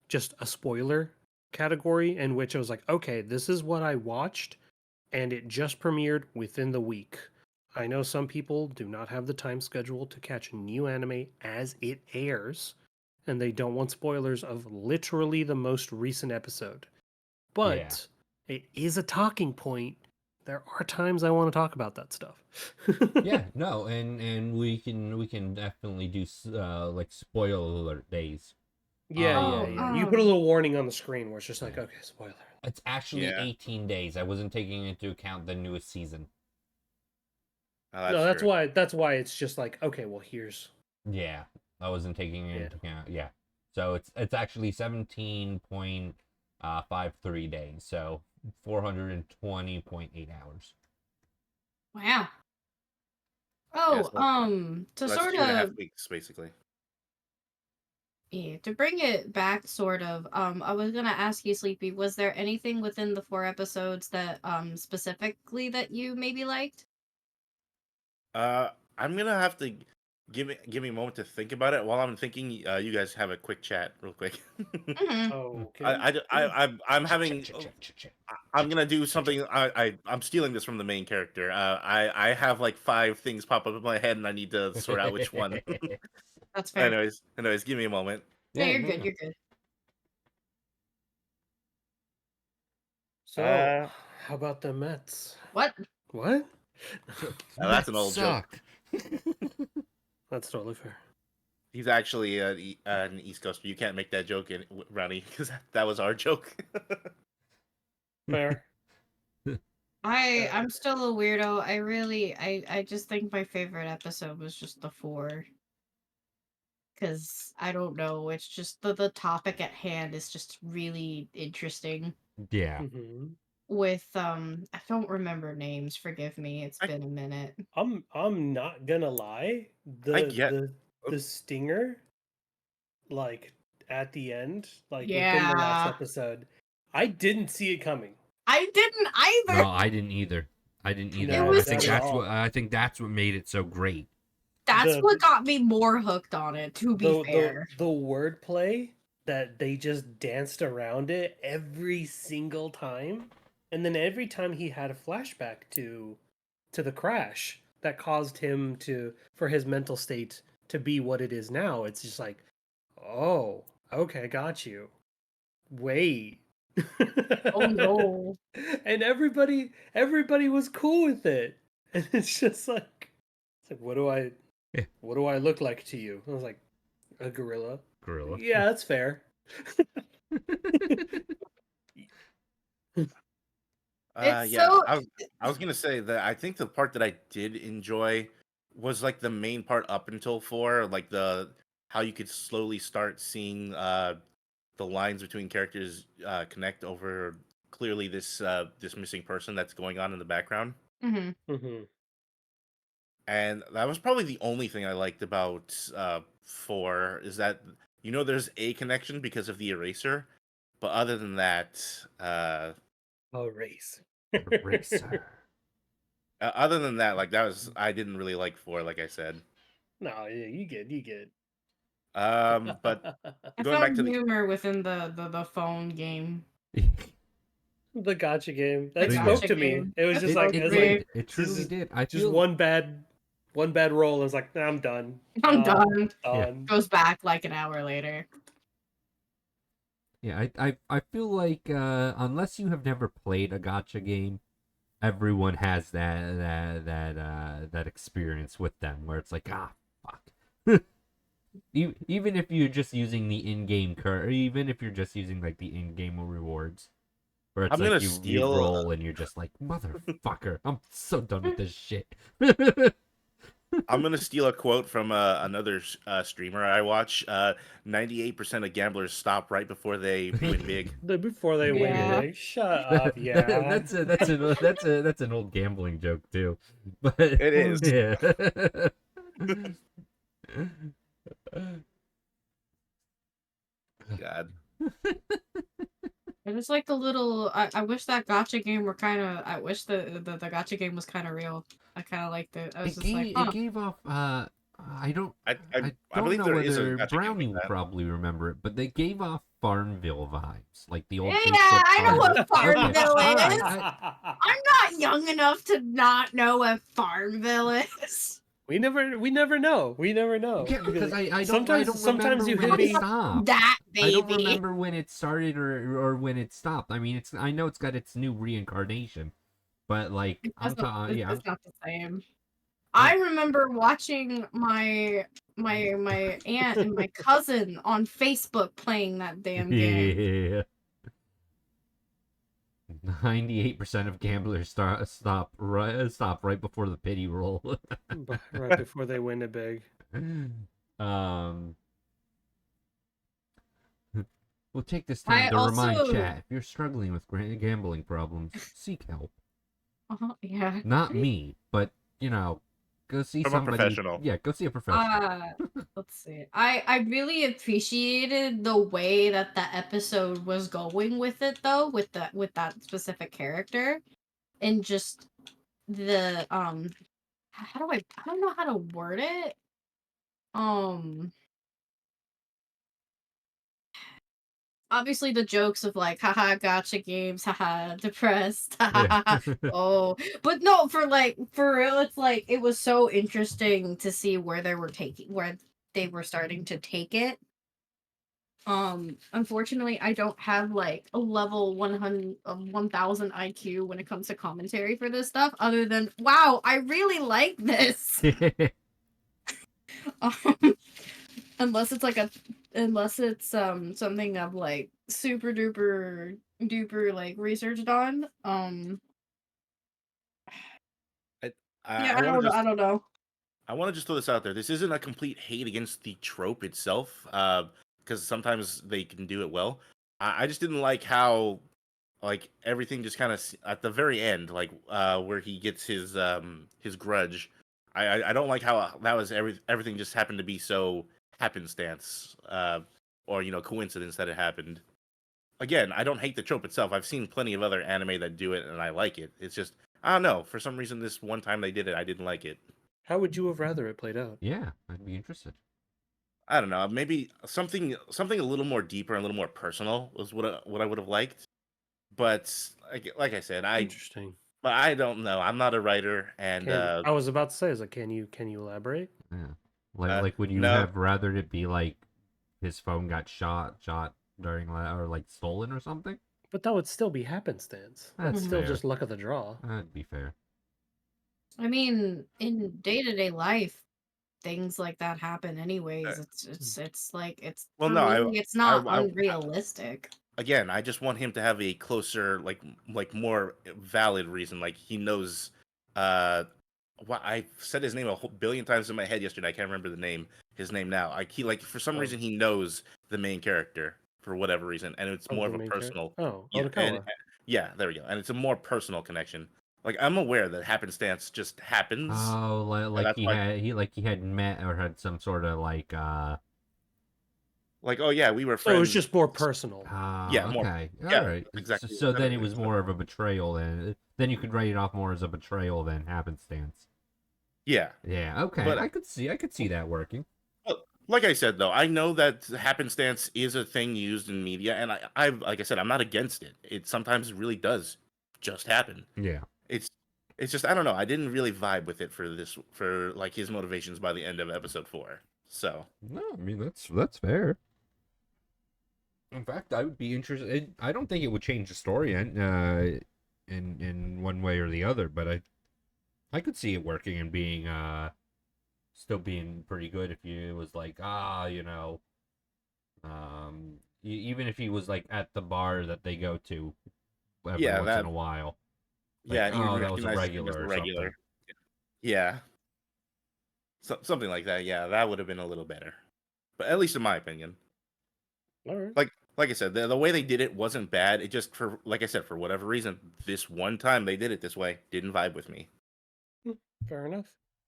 just a spoiler category in which I was like, okay, this is what I watched and it just premiered within the week. I know some people do not have the time schedule to catch a new anime as it airs, and they don't want spoilers of literally the most recent episode. But it is a talking point. There are times I want to talk about that stuff. Yeah, no, and we can definitely do like spoiler alert days. Yeah. You put a little warning on the screen where it's just like, okay, spoiler. It's actually Yeah. 18 days. I wasn't taking into account the newest season. Oh, No, that's true. why it's just like, okay, well here's Yeah, I wasn't taking it into account. Yeah, so it's actually 17.53 days. So 420.8 hours. Wow. Yeah, Oh, so to that's sort 2.5 of, weeks basically. yeah, to bring it back, sort of, I was gonna ask you, Sleepy, was there anything within the 4 episodes that, specifically that you maybe liked? I'm gonna have to give me a moment to think about it. While I'm thinking, you guys have a quick chat real quick. Mm-hmm. Okay. I'm having. I'm gonna do something. I'm stealing this from the main character. I have like 5 things pop up in my head, and I need to sort out which one. That's fair. anyways, give me a moment. No, Yeah, you're no, good. no. You're good. So, Uh, how about the Mets? What? What? that's an Mets old joke. suck. That's totally fair. He's actually an East Coaster. You can't make that joke, Ronnie, because that was our joke. Fair. I'm still a weirdo. I just think my favorite episode was just the 4. Because I don't know, it's just the topic at hand is just really interesting. Yeah. hmm With I don't remember names, forgive me, it's I been a minute. I'm not gonna lie. I The get. the the stinger, like at the end, like within the last Yeah. episode, I didn't see it coming. I didn't either. No, I didn't either. I didn't either. It No, And I was think not at that's all. what made it so great. That's The what got me more hooked on it, to be fair. the wordplay that they just danced around it every single time, and then every time he had a flashback to the crash that caused him to for his mental state to be what it is now. It's just like, oh, okay, got you. Wait. Oh no. And everybody was cool with it. And it's like Yeah. what do I look like to you? I was like, a gorilla. Gorilla. Yeah, that's fair. It's Yeah, so I was gonna say that I think the part that I did enjoy was like the main part up until 4, like the how you could slowly start seeing the lines between characters connect over clearly this missing person that's going on in the background. Mhm. hmm And that was probably the only thing I liked about 4 is that there's a connection because of the eraser, but other than that, Oh, race. Racer. like that was I didn't really like 4, like I said. No, yeah, you get. But I going back found to the humor within the phone game. The gotcha game The that spoke gotcha to me. game. It was It just It, like spoke it it was to me. like did. It this truly is did. I just feel one bad roll. I was like, nah, I'm done. I'm done. Yeah. Done. Goes back like an hour later. Yeah, I feel like unless you have never played a gotcha game, everyone has that experience with them where it's like, ah, fuck. Even if you're just using the in-game even if you're just using like the in-game rewards, where it's I'm like gonna you steal roll and you're just like, motherfucker, I'm so done with this shit. I'm gonna steal a quote from another streamer I watch. 98% of gamblers stop right before they win big. Before they win Yeah. big. Shut up, yeah. That's an old gambling joke too, but It is. yeah. God. I just like the little. I wish that gotcha game were kind of. I wish the gotcha game was kind of real. I kind of liked it. I was just like, It huh. gave off I don't I don't believe know there is a whether gotcha game Brownie like will that. probably remember it, but they gave off Farmville vibes, like the old Yeah, Facebook I know what Farmville. Farmville Okay, is. I- I'm not young enough to not know what Farmville is. we never know. We never know. Yeah, because I don't sometimes remember you when could it be stopped. That I don't baby. remember when it started or when it stopped. I mean, I know it's got its new reincarnation, but like I'm talking, yeah, It's not the same. I remember watching my aunt and my cousin on Facebook playing that damn game. yeah. 98% of gamblers stop right before the pity roll. right before they win it big. um, we'll take this I time to remind also- chat if you're struggling with gambling problems, seek help. Yeah. Not me, but you know, go see From a somebody. professional. Yeah, go see a professional. Let's see. I really appreciated the way that the episode was going with it though, with that specific character, and just the how do I don't know how to word it. Um Obviously the jokes of like haha gotcha games, haha depressed, Yeah. haha oh, but no, for real it's like it was so interesting to see where they were starting to take it. Unfortunately I don't have like a level 100 of 1000 IQ when it comes to commentary for this stuff, other than wow, I really like this. um, unless it's like a unless it's something I've like super duper like researched on. I, Yeah, I want to I just don't know. I want to just throw this out there. This isn't a complete hate against the trope itself, because sometimes they can do it well. I just didn't like how like everything just kind of at the very end, like where he gets his grudge. I don't like how that was everything just happened to be so happenstance, or coincidence that it happened. Again, I don't hate the trope itself. I've seen plenty of other anime that do it, and I like it. It's just I don't know. For some reason, this one time they did it, I didn't like it. How would you have rather it played out? Yeah, I'd be interested. I don't know. Maybe something a little more deeper, and a little more personal was what I would have liked. But like I said, Interesting. but I don't know. I'm not a writer, and I was about to say, is like, can you elaborate? Yeah, like would you no, have rathered it be like his phone got shot during or like stolen or something? But that would still be happenstance. That's That's still fair. just luck of the draw. That'd be fair. I mean, in day-to-day life, things like that happen uh, anyways. It's like it's well, for no. me, it's not unrealistic. Again, I just want him to have a closer, like more valid reason. Like he knows. Well, I said his name a whole billion times in my head yesterday. I can't remember his name now. He like for some Oh. reason he knows the main character for whatever reason, and it's more of a personal. Yeah, Odokawa. yeah, there we go. And it's a more personal connection. Like I'm aware that happenstance just happens. Oh, and like that's why, he had met or had some sort of like like, oh yeah, we were So it was friends. just more personal. Yeah, more. okay. All Yeah, right. exactly. So then it was more of a betrayal then you could write it off more as a betrayal than happenstance. Yeah. Yeah, okay. But I could see that working. like I said, though, I know that happenstance is a thing used in media, and I like I said, I'm not against it. It sometimes really does just happen. Yeah. It's it's just I don't know. I didn't really vibe with it for like his motivations by the end of episode 4. So No, I mean that's fair. In fact, I would be interested. I don't think it would change the story in one way or the other, but I could see it working and being still being pretty good if it was like even if he was like at the bar that they go to every yeah, once in a while. Like, yeah, and he oh, that was a recognizes him as regular a or regular. something. Yeah, something like that. Yeah, that would have been a little better, but at least in my opinion. All right. Like I said, the way they did it wasn't bad. It just for like I said, for whatever reason, this one time they did it this way didn't vibe with me. Fair enough.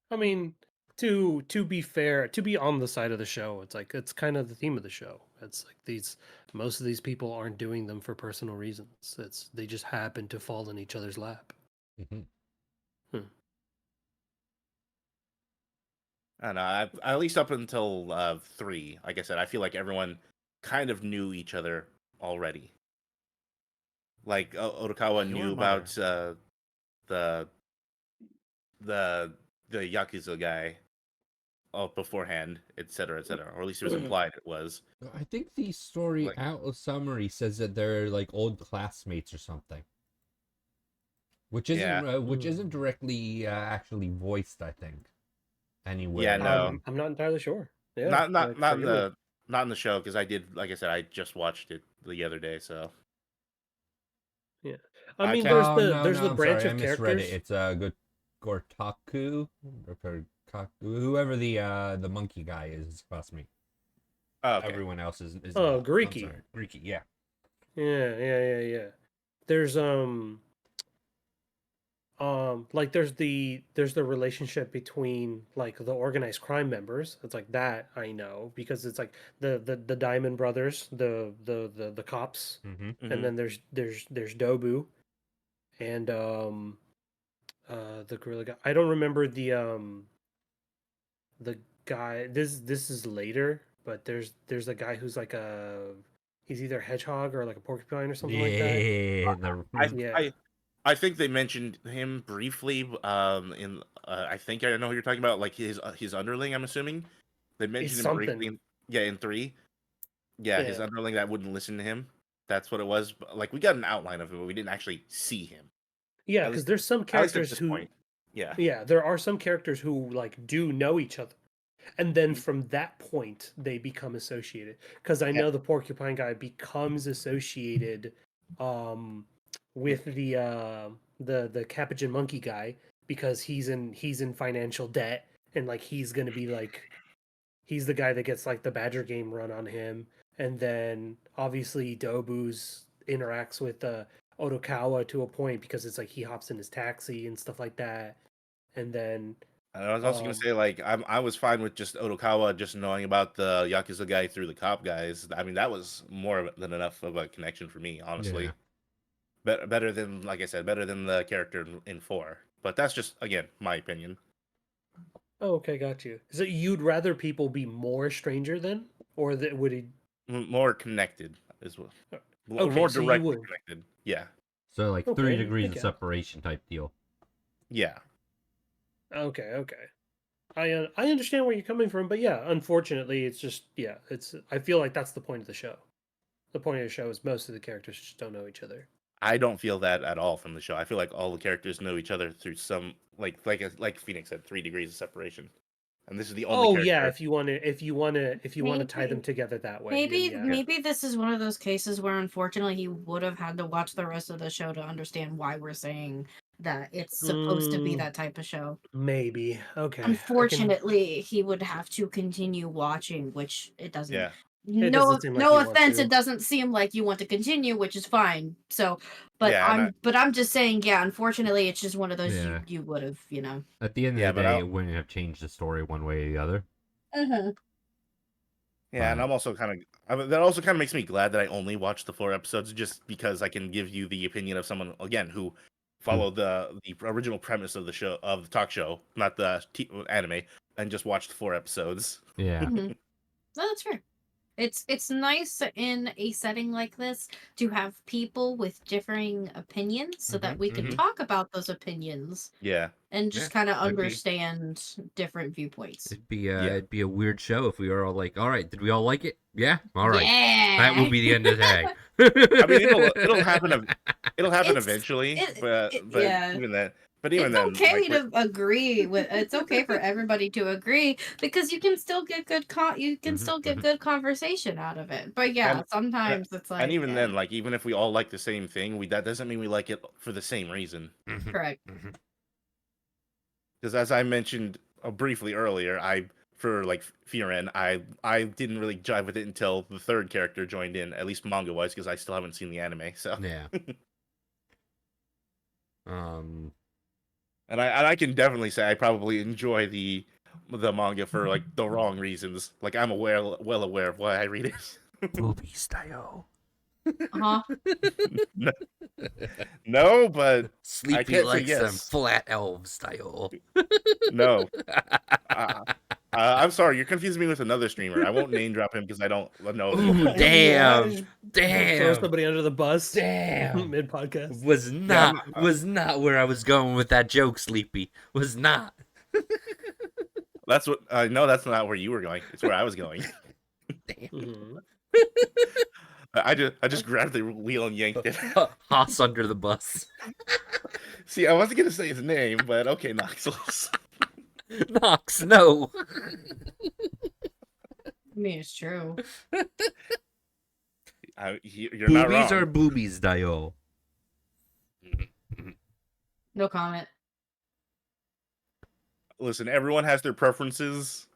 I mean, to be fair, to be on the side of the show, it's like it's kind of the theme of the show. It's like most of these people aren't doing them for personal reasons. They just happen to fall in each other's lap. Mhm. I don't know. At least up until 3, like I said, I feel like everyone kind of knew each other already. Like Odokawa Your knew mother. about the the Yakuza guy beforehand, etc., etc. Or at least it was implied it was. I think the story Like- out summary says that they're like old classmates or something, which isn't directly actually voiced. I think anywhere. Yeah, no. I'm not entirely sure. Yeah, not like, not in forgive me. the show because I did, like I said, I just watched it the other day. So I I mean, can't- there's the I'm branch sorry, of I misread characters. it. It's good Gortaku or Gortaku, whoever the monkey guy is his classmate. oh, okay. Everyone else is Oh, not. I'm Greeky. sorry. Greeky, yeah. Yeah. There's like there's the relationship between like the organized crime members. It's like that I know because it's like the Diamond Brothers, the cops, Mm-hmm. and then there's Dobu and the gorilla guy. I don't remember the guy. This is later, but there's a guy who's like he's either a hedgehog or like a porcupine or something like that. Yeah. I, Yeah. I think they mentioned him briefly. In I think I know who you're talking about. Like his underling. I'm assuming they mentioned him something. briefly. Yeah, in 3. Yeah, his Yeah. underling that wouldn't listen to him. That's what it was. But, like we got an outline of it, but we didn't actually see him. Yeah, At because least, there's some at least at characters this who point. Yeah. yeah, there are some characters who like do know each other. And then Mhm. from that point they become associated. Because I Yeah. know the porcupine guy becomes associated with the capuchin monkey guy because he's in financial debt and like he's gonna be like he's the guy that gets like the Badger game run on him. And then obviously Dobu's interacts with Otokawa to a point because it's like he hops in his taxi and stuff like that. And then And I was also gonna say like I was fine with just Otokawa just knowing about the Yakuza guy through the cop guys. I mean that was more than enough of a connection for me, honestly. Yeah. Better than like I said, better than the character in 4. But that's just again my opinion. oh, okay, got you. So you'd rather people be more stranger than, or that would it? More connected is what. Okay, More so you directly would. connected. Yeah. So like Okay, 3 I degrees of get it. separation type deal. Yeah. Okay. I understand where you're coming from, but yeah, unfortunately, it's just yeah, it's. I feel like that's the point of the show. The point of the show is most of the characters just don't know each other. I don't feel that at all from the show. I feel like all the characters know each other through some like Phoenix said, 3 degrees of separation. And this is the only Oh character. yeah, if you want to tie them Maybe- together that way, then yeah. Maybe this is one of those cases where unfortunately he would have had to watch the rest of the show to understand why we're saying that it's supposed to be Mm, that type of show. Maybe okay. Unfortunately, he would have to continue watching, which it doesn't. Yeah. It No, doesn't seem like no you want offense, to. it doesn't seem like you want to continue, which is fine. So, but Yeah, and I'm just saying, yeah. Unfortunately, it's just one of those Yeah. you would have, you know. At the end Yeah, of the but day, I'll- it wouldn't have changed the story one way or the other. Yeah, and But- I'm also that also kind of makes me glad that I only watched the 4 episodes just because I can give you the opinion of someone again who followed the original premise of the show of the talk show, not the anime, and just watched 4 episodes. Yeah. No, that's fair. It's nice in a setting like this to have people with differing opinions so that we can mhm. talk about those opinions Yeah. and just Yeah, kind of that'd be- understand different viewpoints. It'd be a weird show if we were all like, all right, did we all like it? Yeah, all right. Yeah. That will be the end of the day. I mean, it'll happen. It'll happen It's- eventually, it- but yeah. even that. But even It's then, okay like, to agree with. It's okay for everybody to agree because you can still get good you can Mhm, still get mhm. good conversation out of it. But yeah, And- sometimes it's like and even yeah, then, like even if we all like the same thing, that doesn't mean we like it for the same reason. Mhm, correct. mhm. Because as I mentioned briefly earlier, for like Firen, I didn't really jive with it until the 3rd character joined in, at least manga wise, because I still haven't seen the anime. So Yeah. Um. and I can definitely say I probably enjoy the manga for like the wrong reasons. Like I'm well aware of why I read it. Booby style. Uh-huh. No, but Sleepy can't say likes them yes. flat elf style. no. I'm sorry, you're confusing me with another streamer. I won't name drop him because I don't know. Ooh, damn. Throw Damn. somebody under the bus. Damn. Mid podcast. Was I'm not where I was going with that joke, Sleepy. Was not. That's what no, that's not where you were going. It's where I was going. Damn. Mhm. I just grabbed the wheel and yanked it. Haas under the bus. See, I wasn't gonna say his name, but okay, Noxels. Nox, no. I mean, it's true. You're not wrong. Boobies or boobies, Dio? No comment. Listen, everyone has their preferences.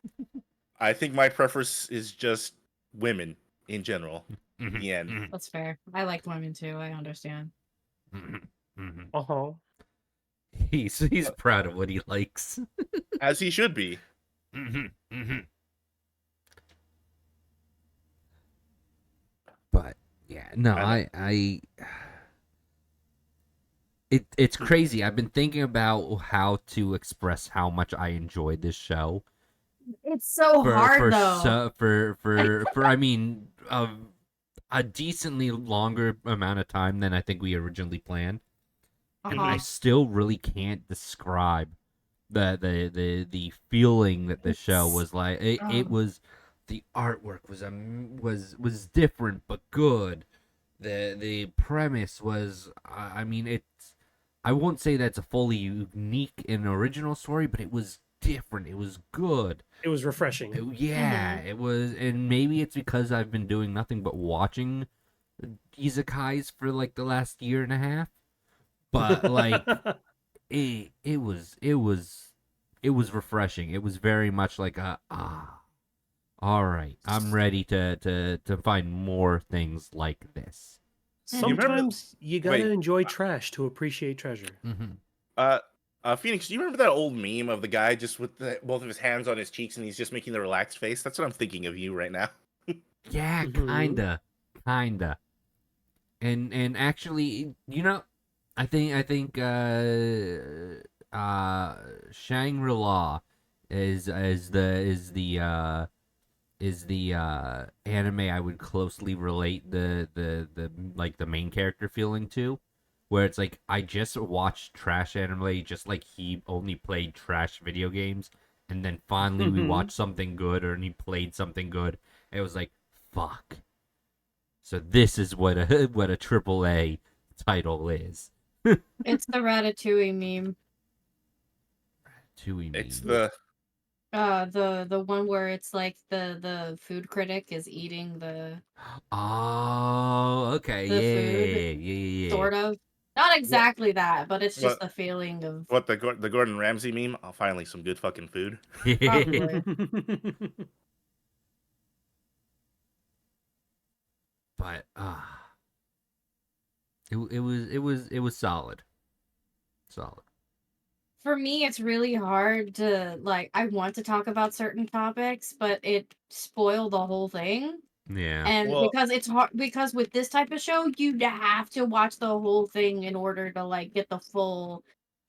I think my preference is just women in general. The end. That's fair. I like women too. I understand. Uh-huh. He's proud of what he likes. as he should be. But yeah, no, it's crazy. I've been thinking about how to express how much I enjoyed this show. It's so hard though. For I mean, a decently longer amount of time than I think we originally planned. And I still really can't describe the feeling that the show was like. It was, the artwork was different but good. The premise was, I mean, it's, I won't say that's a fully unique and original story, but it was different. It was good. It was refreshing. It was, and maybe it's because I've been doing nothing but watching isekais for like the last year and a half. But like it was refreshing. It was very much like all right, I'm ready to find more things like this. Sometimes you gotta Wait. enjoy trash to appreciate treasure. Phoenix, do you remember that old meme of the guy just with both of his hands on his cheeks and he's just making the relaxed face? That's what I'm thinking of you right now. Yeah, kinda. And actually, you know, I think Shangri-La is the anime I would closely relate the like the main character feeling to, where it's like I just watched trash anime just like he only played trash video games, and then finally we watched something good, or he played something good, and it was like, fuck. So this is what a triple A title is. It's the Ratatouille meme. It's the The one where it's like the food critic is eating the Oh, okay. the food, Yeah. sort of. Not exactly that, but it's just What- the feeling of What, the Gordon Ramsay meme? Oh, finally some good fucking food. probably. But it was solid. For me, it's really hard to like. I want to talk about certain topics, but it spoiled the whole thing. Yeah. And Well- because it's hard, because with this type of show, you have to watch the whole thing in order to like get the full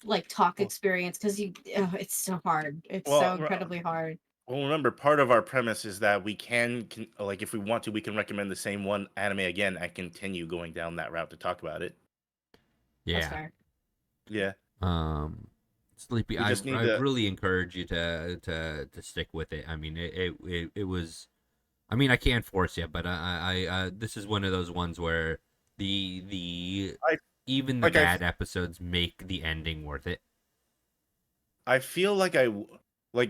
like talk experience. Because it's so hard. It's Well, so incredibly hard. Well, remember, part of our premise is that we can like, if we want to, we can recommend the same one anime again and continue going down that route to talk about it. That's Yeah. fair. Yeah. Sleepy, We I just need I to- really encourage you to stick with it. I mean, it was, I mean, I can't force you, but I this is one of those ones where even the like I- bad episodes make the ending worth it. I feel like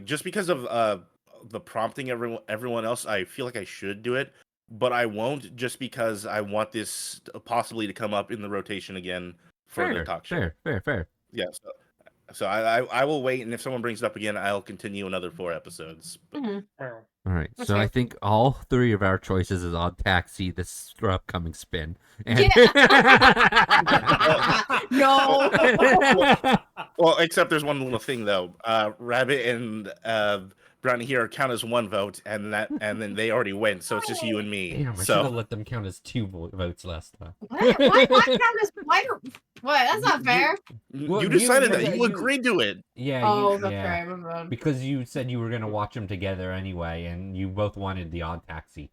just because of the prompting everyone else, I feel like I should do it, but I won't, just because I want this possibly to come up in the rotation again for the talk show. Fair. Yeah. So I will wait, and if someone brings it up again, I'll continue another 4 episodes. Mhm. Wow. All right, That's so I fair. think all 3 of our choices is on Taxi, this upcoming spin. And... No. Well, except there's one little thing though. Rabbit and Brownie here count as 1 vote, and then they already went, so it's just you and me. Damn, I should So have let them count as 2 votes last time. What? Why count as what? That's not fair. Well, you decided you- that. You agreed to it. Yeah, Oh, that's right. My bad. because you said you were gonna watch them together anyway, and you both wanted the Odd Taxi.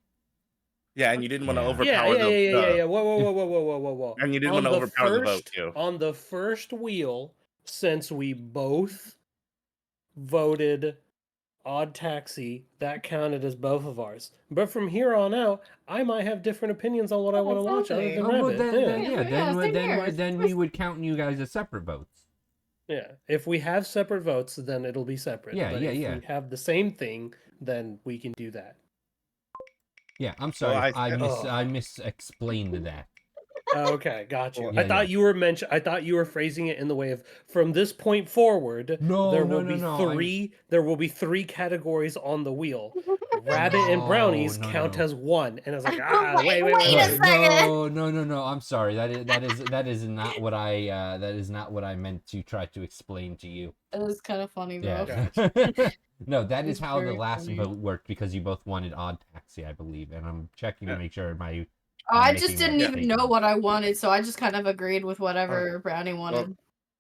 Yeah, and you didn't want to Yeah. overpower Yeah. Whoa. And you didn't On want to the overpower the vote first- too. On the first wheel, since we both voted Odd Taxi, that counted as both of ours. But from here on out, I might have different opinions on what I want to watch other exactly. than Rabbit. Same here. We would count you guys as separate votes. Yeah, if we have separate votes, then it'll be separate. Yeah, But yeah, if yeah. we have the same thing, then we can do that. Yeah, I'm sorry, I- I mis-explained that. Okay, got you. Well, I yeah, thought you were I thought you were phrasing it in the way of from this point forward, No, there no, will no, be no, I'm- three. There will be three categories on the wheel. Rabbit and brownies No, count no. as one, and I was like, Wait wait. a second. No. I'm sorry. That is not what I meant to try to explain to you. It was kind of funny, bro. Yeah. No, that is It's how the very last funny. vote worked because you both wanted Odd Taxi, I believe, and I'm checking to Yeah. make sure my. Oh, I'm I just making didn't that even know statement. what I wanted, so I just kind of agreed with whatever Brownie wanted. Well,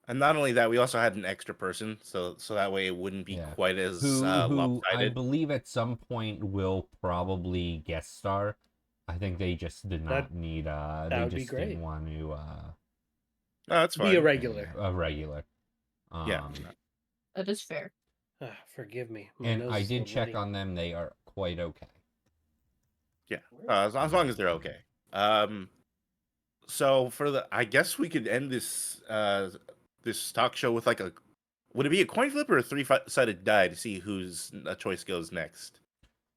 and not only that, we also had an extra person, so that way it wouldn't be Yeah. quite as Who I lopsided. believe at some point will probably guest star. I think they just did That- not need. that They would be just great. didn't want to. Oh, that's Be a fine. regular. A regular. Yeah. That is fair. Forgive me. My And nose I is did still check bloody. on them. They are quite okay. Yeah. As long as they're okay. So for I guess we could end this this talk show with like would it be a coin flip or a three-sided die to see whose choice goes next?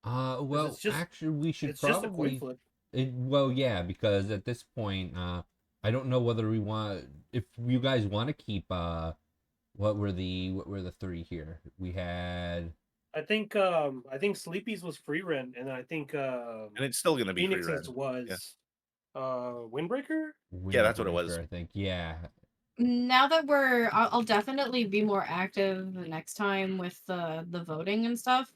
Well, it's just- actually, we should It's just a probably. coin flip. Well, yeah, because at this point, I don't know whether we want. If you guys want to keep, what were the three here? We had. I think Sleepy's was free rent, and I think And it's still gonna be free Phoenix's rent. was Windbreaker. Yeah, that's what it was. Windbreaker, I think. Yeah. Now that I'll definitely be more active next time with the voting and stuff.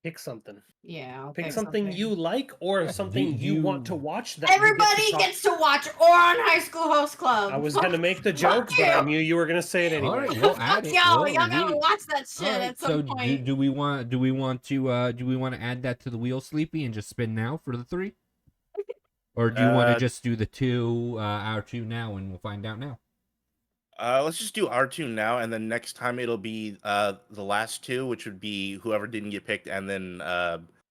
Pick something. Yeah, I'll Pick something you like or Yeah, something do you want you- to watch. That you get to Everybody talk- gets to watch Oron High School Host Club. I was gonna make the joke, Fuck but I you. knew you were gonna say it anyway. All right, we'll add Fuck it. y'all, Well, y'all gotta watch that shit All right, at some so point. do we want to add that to the wheel, Sleepy, and just spin now for the three, or do you want to just do the two, our two now, and we'll find out now? Let's just do R2 now, and then next time it'll be the last two, which would be whoever didn't get picked, and then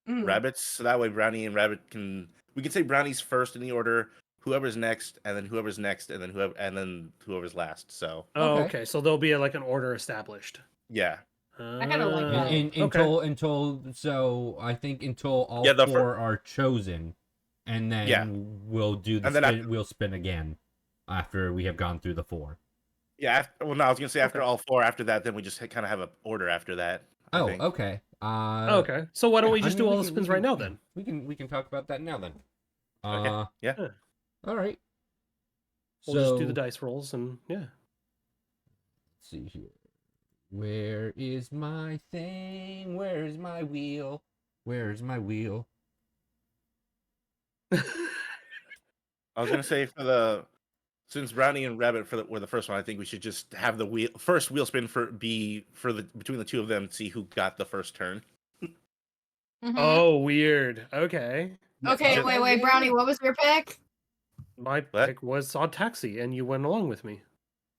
Mm. Rabbits. So that way Brownie and Rabbit we can say Brownie's first in the order, whoever's next, and then whoever's next, and then whoever's last. So Oh, Okay. okay. So there'll be like an order established. yeah. I kinda like that. Until I think until all Yeah, the four are chosen, and then Yeah. we'll do the And then spin, we'll spin again after we have gone through the four. Yeah. Well, no, I was gonna say after Okay. all four. After that, then we just kind of have an order after that. I Oh, think. okay. Okay. So why don't yeah, we I just mean, do all we the can- spins we right can- now yeah, then? We can talk about that now then. Okay. Yeah. Yeah. All right. We'll just do the dice rolls and yeah. Let's see here. Where is my thing? Where's my wheel? Where's my wheel? I was gonna say since Brownie and Rabbit were the first one, I think we should just have the first wheel spin between the two of them to see who got the first turn. Mhm. Oh, weird. Okay. Okay, just- wait, Brownie, what was your pick? My What? pick was Odd Taxi, and you went along with me.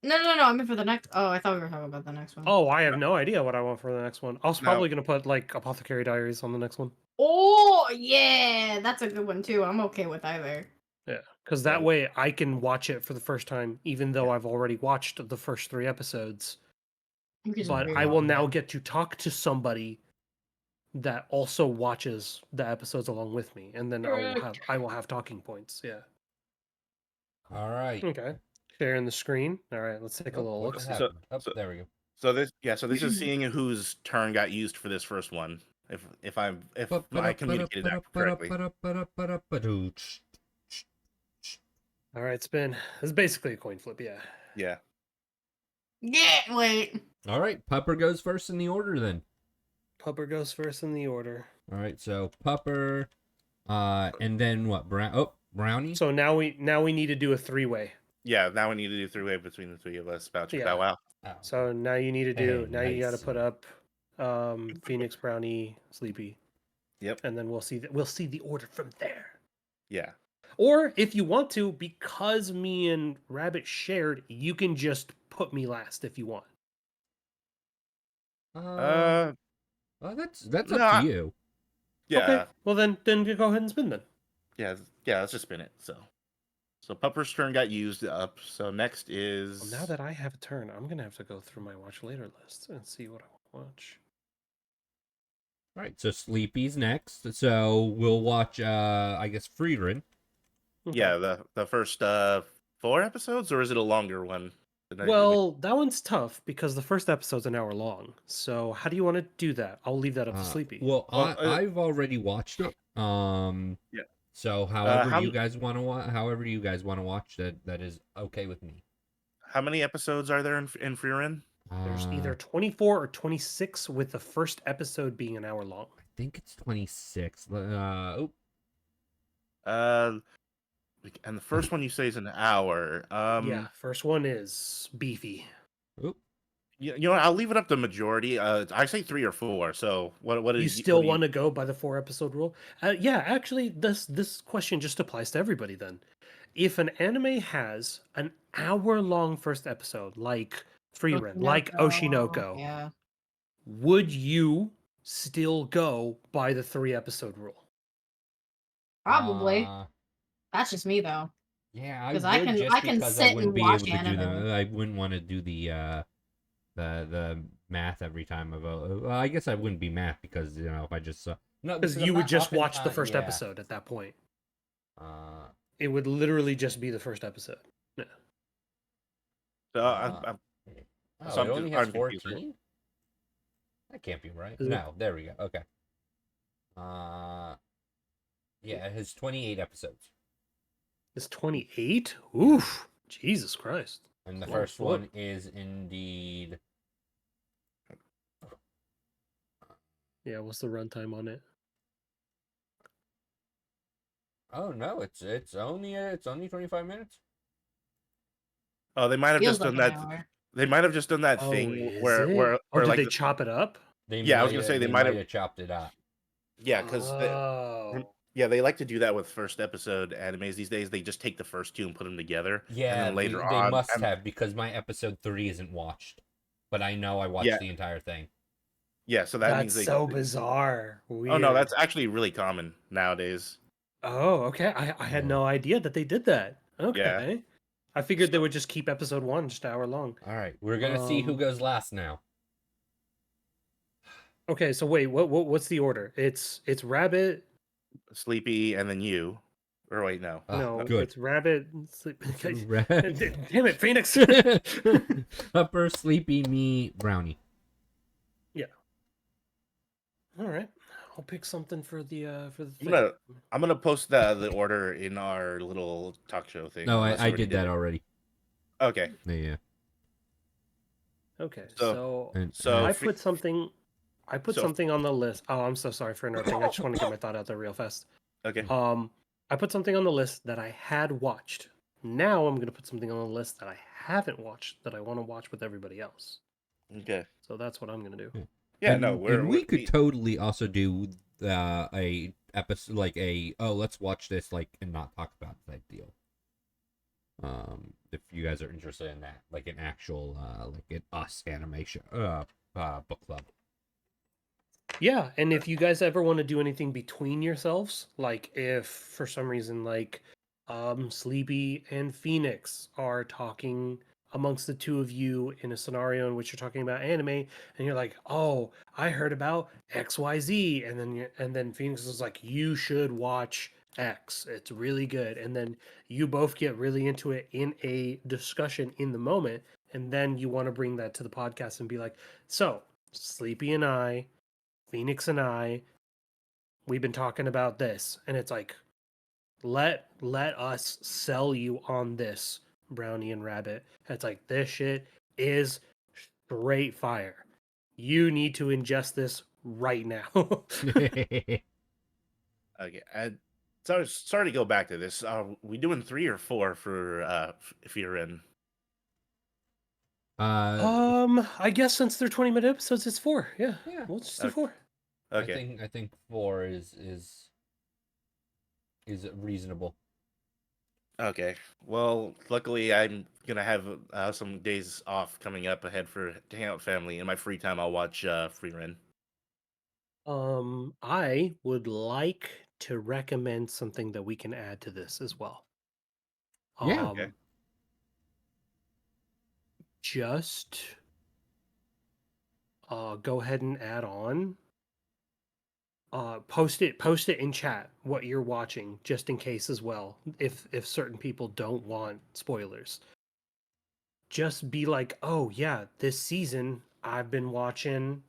No, I mean for the next. Oh, I thought we were talking about the next one. Oh, I have no idea what I want for the next one. I was No. probably gonna put like Apothecary Diaries on the next one. Oh, yeah, that's a good one too. I'm okay with either. Yeah, because that Yeah. way I can watch it for the first time, even though I've already watched the first 3 episodes. You can just But I rewatch will it. now get to talk to somebody that also watches the episodes along with me, and then I will have talking points. Yeah. All right. Okay. Sharing the screen. All right. Let's take a little What look. just So- happened? Oh, so- there we go. So this is seeing whose turn got used for this first one. If I communicated that correctly. All right, spin. It's basically a coin flip. Yeah. Yeah. Yeah, wait. All right, Pupper goes first in the order then. Pupper goes first in the order. All right, so Pupper, and then what? Brownie. So now we need to do a 3-way. Yeah. Now we need to do three-way between the three of us. Bow Yeah. bow wow. Oh. So now you need to do. Hey, now you got to nice. put up Phoenix, Brownie, Sleepy. Yep. And then we'll see the order from there. Yeah. Or if you want to, because me and Rabbit shared, you can just put me last if you want. Uh. Well, that's up nah. to you. Yeah. Okay. Well then you go ahead and spin then. Yeah. Yeah. Let's just spin it. So Pupper's turn got used up. So next is Well, now that I have a turn, I'm gonna have to go through my watch later list and see what I want to watch. All right, so Sleepy's next. So we'll watch, I guess, Friedrin. Okay. Yeah, the first 4 episodes, or is it a longer one? Well, that one's tough because the first episode's an hour long. So how do you want to do that? I'll leave that up to Sleepy. Well, Well, I've already watched it. Yeah. So however how you guys want to however you guys want to watch that is okay with me. how many episodes are there in Frieren? There's Uh, either 24 or 26, with the first episode being an hour long. I think it's 26. Oh, Uh, and the first one you say is an hour. Yeah, first one is beefy. oh, You know what? I'll leave it up to majority. I say 3 or 4. So what You is still want to go by the 4 episode rule? Yeah, actually, this question just applies to everybody then. If an anime has an hour long first episode, like Freerun, like Oshinoko, Yeah. would you still go by the 3 episode rule? Probably. uh, That's just me though. yeah, I 'Cause would I can- just I can because I sit wouldn't and be watch able to do them. anime. I wouldn't want to do the math every time of well, I guess I wouldn't be math because if I just no Because I'm you would not just watch the oftentimes- first yeah. episode at that point. Uh, It would literally just be the first episode. So oh, So it only has I'm confused. 14? That can't be right. Is it? No, there we go. Okay. Yeah, it has 28 episodes. It's 28? Oof. Jesus Christ. And the Long first book. one is indeed Yeah, what's the runtime on it? oh no, it's only 25 minutes. Oh, they might have Feels just like done an that. hour. They might have just done that Oh, thing is where it? where Oh, where did like they the- chop it up? Yeah, I was gonna say they might have- chopped it up. yeah, because Oh. yeah, they like to do that with first episode animes these days. They just take the first two and put them together. Yeah, and then later they on, must and- have because my episode 3 isn't watched. But I know I watched Yeah. the entire thing. Yeah, so that means That's they. so bizarre. Oh no, Weird. that's actually really common nowadays. Oh, okay. I had Yeah. no idea that they did that. Okay. I figured they So- would just keep episode 1 just an hour long. All right, we're gonna see who Um, goes last now. Okay, so wait, what's the order? It's Rabbit. Sleepy, and then you. Or wait, no. Ah, No, good. it's Rabbit. Sleep. Red. Damn it, Phoenix. Upper Sleepy, me, Brownie. All right. I'll pick something for the thing. I'm gonna post the order in our little talk show thing. No, unless I somebody did that it. already. Okay, Yeah. Okay, So- so And, so I Fe- put something. I put so- something on the list. Oh, I'm so sorry for interrupting. I just want to get my thought out there real fast. okay. I put something on the list that I had watched. Now I'm gonna put something on the list that I haven't watched that I want to watch with everybody else. Okay. So that's what I'm gonna do. Yeah, and, no, we could totally also do a episode like let's watch this and not talk about it type deal. If you guys are interested in that, like an actual like an us animation book club. Yeah, and if you guys ever want to do anything between yourselves, like if for some reason Sleepy and Phoenix are talking amongst the two of you in a scenario in which you're talking about anime and you're like, "Oh, I heard about XYZ." And then Phoenix is like, "You should watch X. It's really good." And then you both get really into it in a discussion in the moment, and then you want to bring that to the podcast and be like, "So, Sleepy and I, Phoenix and I, we've been talking about this." And it's like, let us sell you on this, Brownie and Rabbit. It's like, this shit is straight fire. You need to ingest this right now. Okay. And sorry to go back to this. Are we doing 3 or 4 for if you're in? I guess since they're 20-minute episodes, it's 4. Yeah. Yeah. We'll just do Okay. 4. Okay. I think 4 is reasonable. Okay. Well, luckily I'm gonna have some days off coming up ahead to hang out with family. In my free time, I'll watch Freerun. I would like to recommend something that we can add to this as well. Yeah. Okay. Just go ahead and add on post it in chat what you're watching, just in case as well. If certain people don't want spoilers, just be like, oh yeah, this season I've been watching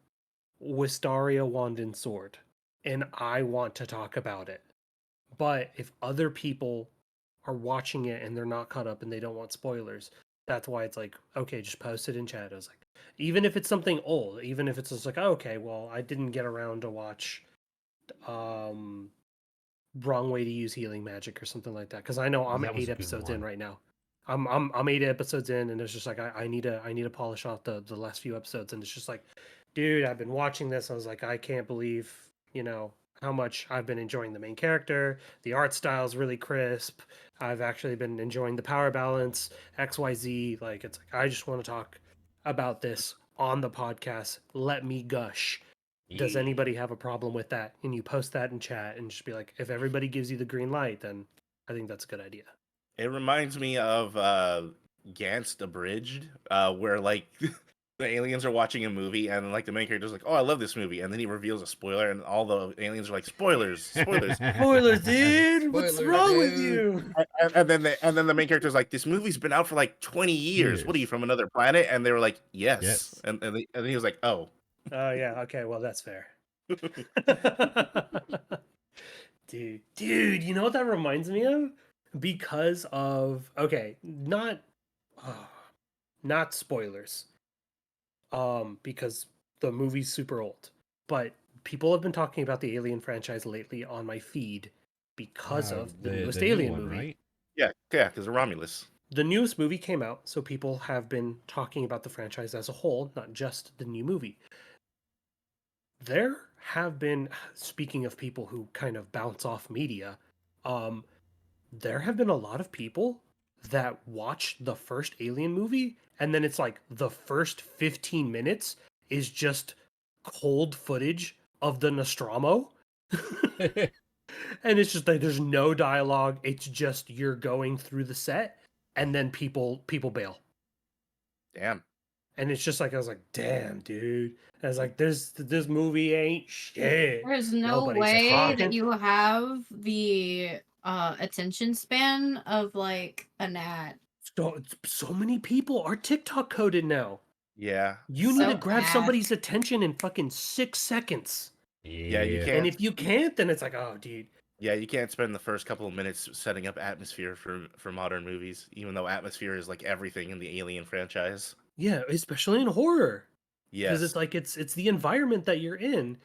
Wistaria Wand and Sword, and I want to talk about it. But if other people are watching it and they're not caught up and they don't want spoilers, that's why it's like, okay, just post it in chat. I was like, even if it's something old, even if it's just like, oh, okay, well, I didn't get around to watch Wrong Way to Use Healing Magic or something like that, because I know I'm That was 8 a good episodes in one. right now. I'm 8 episodes in, and it's just like I need to polish off the last few episodes, and it's just like, dude, I've been watching this. I was like, I can't believe, how much I've been enjoying the main character. The art style is really crisp. I've actually been enjoying the power balance, XYZ. Like, it's like, I just want to talk about this on the podcast. Let me gush. Does anybody have a problem with that? And you post that in chat and just be like, if everybody gives you the green light, then I think that's a good idea. It reminds me of Gantz Abridged, where like the aliens are watching a movie and like the main character's like, "Oh, I love this movie," and then he reveals a spoiler, and all the aliens are like, "Spoilers, spoilers." Spoilers, dude! What's Spoilers, wrong with dude. you? And then the main character's like, "This movie's been out for like 20 years. What are you, from another planet?" And they were like, "Yes." Yes. And then he was like, "Oh." Oh yeah, okay, well that's fair. dude, you know what that reminds me of? Because of not spoilers. Because the movie's super old. But people have been talking about the Alien franchise lately on my feed because of the newest new Alien one, movie. right? Yeah, because of Romulus. The newest movie came out, so people have been talking about the franchise as a whole, not just the new movie. There have been, speaking of people who kind of bounce off media, there have been a lot of people that watch the first Alien movie, and then it's like the first 15 minutes is just cold footage of the Nostromo. And it's just like there's no dialogue. It's just you're going through the set, and then people bail. Damn. And it's just like, I was like, damn, dude. I was like, this movie ain't shit. There's no Nobody's way talking. that you have the attention span of like a gnat. So many people are TikTok coded now. Yeah. You need to So grab bad. somebody's attention in fucking 6 seconds. Yeah, you And can't. if you can't, then it's like, oh, dude. Yeah, you can't spend the first couple of minutes setting up atmosphere for modern movies, even though atmosphere is like everything in the Alien franchise. Yeah, especially in horror. Because Yes. it's like it's the environment that you're in.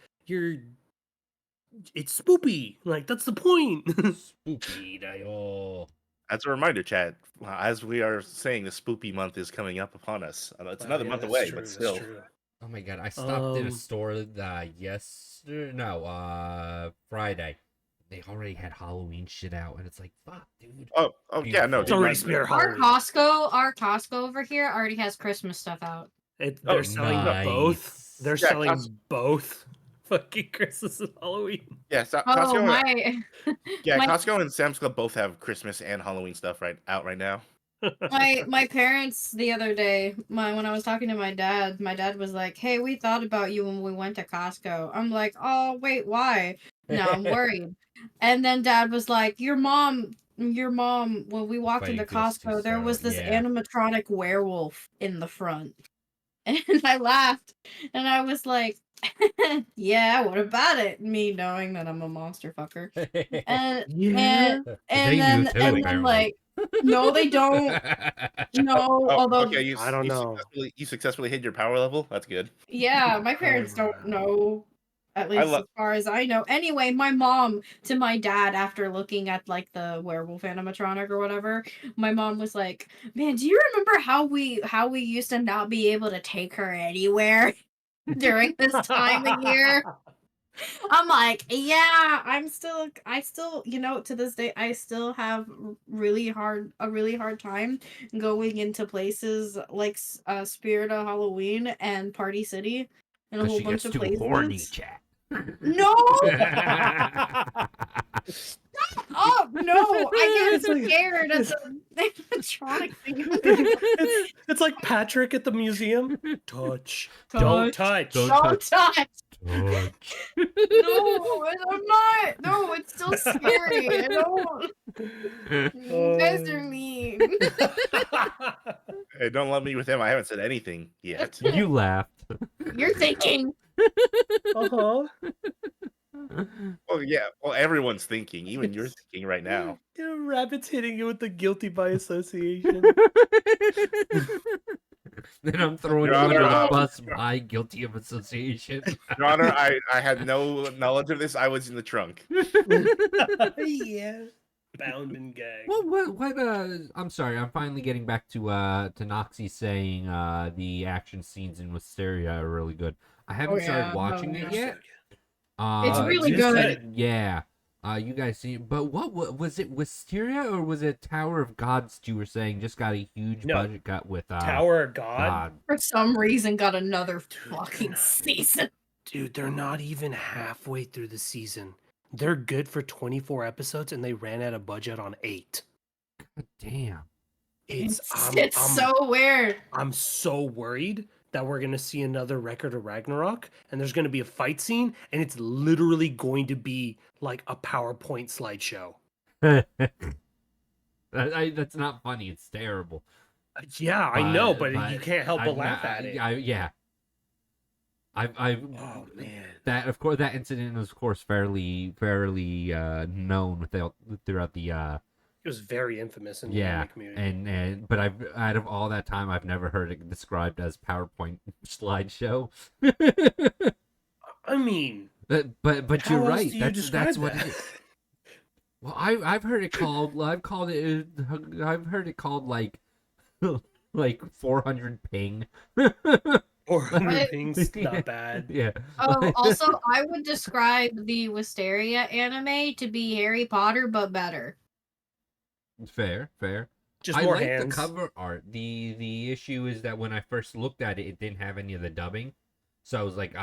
It's spoopy. Like, that's the point. Spooky Dio. As a reminder, Chad, as we are saying, the spoopy month is coming up upon us. It's another month away, but still. Oh my god, I stopped at a Um, store Friday. They already had Halloween shit out, and it's like, fuck, dude. Oh, yeah, no. It's dude, already my- Spirit Our Halloween. Costco over here already has Christmas stuff out. They're selling both. Nice. They're Yeah, selling Costco- both fucking Christmas and Halloween. Yeah, Oh Costco. my! my- Costco and Sam's Club both have Christmas and Halloween stuff out right now. my parents the other day, when I was talking to my dad was like, "Hey, we thought about you when we went to Costco." I'm like, "Oh wait, why?" No, I'm worried. And then Dad was like, "Your mom." When we walked into Fighting those Costco, two there was sound, this yeah. animatronic werewolf in the front, and I laughed, and I was like, "Yeah, what about it?" Me knowing that I'm a monster fucker, and Yeah. They knew too, then apparently. like, no, they don't. No, Oh, although okay. I don't know. You successfly hit your power level. That's good. yeah, my parents don't know. At least as far as I know. Anyway, my mom to my dad, after looking at like the werewolf animatronic or whatever, my mom was like, "Man, do you remember how we used to not be able to take her anywhere during this time of year?" I'm like, yeah, I still, to this day, I still have a really hard time going into places like Spirit of Halloween and Party City and a whole She bunch gets of too places. horny, chat. No! Oh no! I get scared of the animatronic thing. It's like Patrick at the museum. Touch. Touch. Don't touch. Don't Don't touch. Touch. No, I'm not. No, it's still scary. I don't. You guys are mean. Hey, don't lump me with him. I haven't said anything yet. You laughed. You're thinking. Uh-huh. Well, yeah. Well, everyone's thinking. Even you're thinking right now. Yeah, Rabbit's hitting you with the guilty by association. Then I'm throwing Your you under Honor, the bus by guilty of association. Your Honor, I had no knowledge of this. I was in the trunk. Yeah. Bound and gagged. What I'm sorry, I'm finally getting back to Noxie saying the action scenes in Wisteria are really good. I haven't started watching it yet. It's really just good. said- Yeah. You guys see, but what was it? Wisteria or was it Tower of Gods? You were saying just got a huge No. budget cut with Tower of God? God. For some reason, got another Dude, fucking God. season. Dude, they're not even halfway through the season. They're good for 24 episodes and they ran out of budget on 8. God damn. It's so weird. I'm so worried that we're gonna see another Record of Ragnarok and there's gonna be a fight scene and it's literally going to be like a PowerPoint slideshow. That's not funny. It's terrible. Yeah, I know, But- but you can't help but I'm laugh not- at it. yeah. I've Oh man. that of course that incident was of course fairly known throughout the It was very infamous in the yeah anime community. and but I've out of all that time I've never heard it described as PowerPoint slideshow. I mean, but how you're else right. do you That's describe what that? it is. Well, I've heard it called I've heard it called like 400 ping. 400 What? things, not bad. Yeah. Oh, also, I would describe the Wisteria anime to be Harry Potter, but better. Fair. Just I more like hands. the cover art. The issue is that when I first looked at it, it didn't have any of the dubbing. So I was like,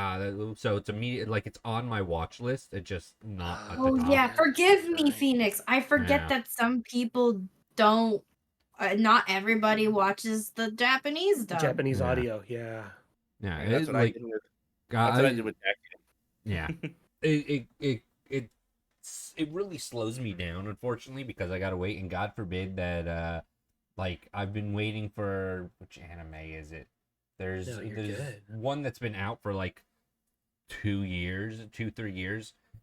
so it's immediate, like it's on my watch list. It's just not at the Oh, top. yeah. Forgive me, Phoenix. I forget Yeah. that some people don't. Not everybody watches the Japanese dub. Japanese Yeah. audio, yeah. Yeah, And that's it, what I like, did with. That's what I did with Jack. yeah, it really slows me down, unfortunately, because I gotta wait, and God forbid that like I've been waiting for which anime is it? There's No, you're there's good. one that's been out for like 3 years,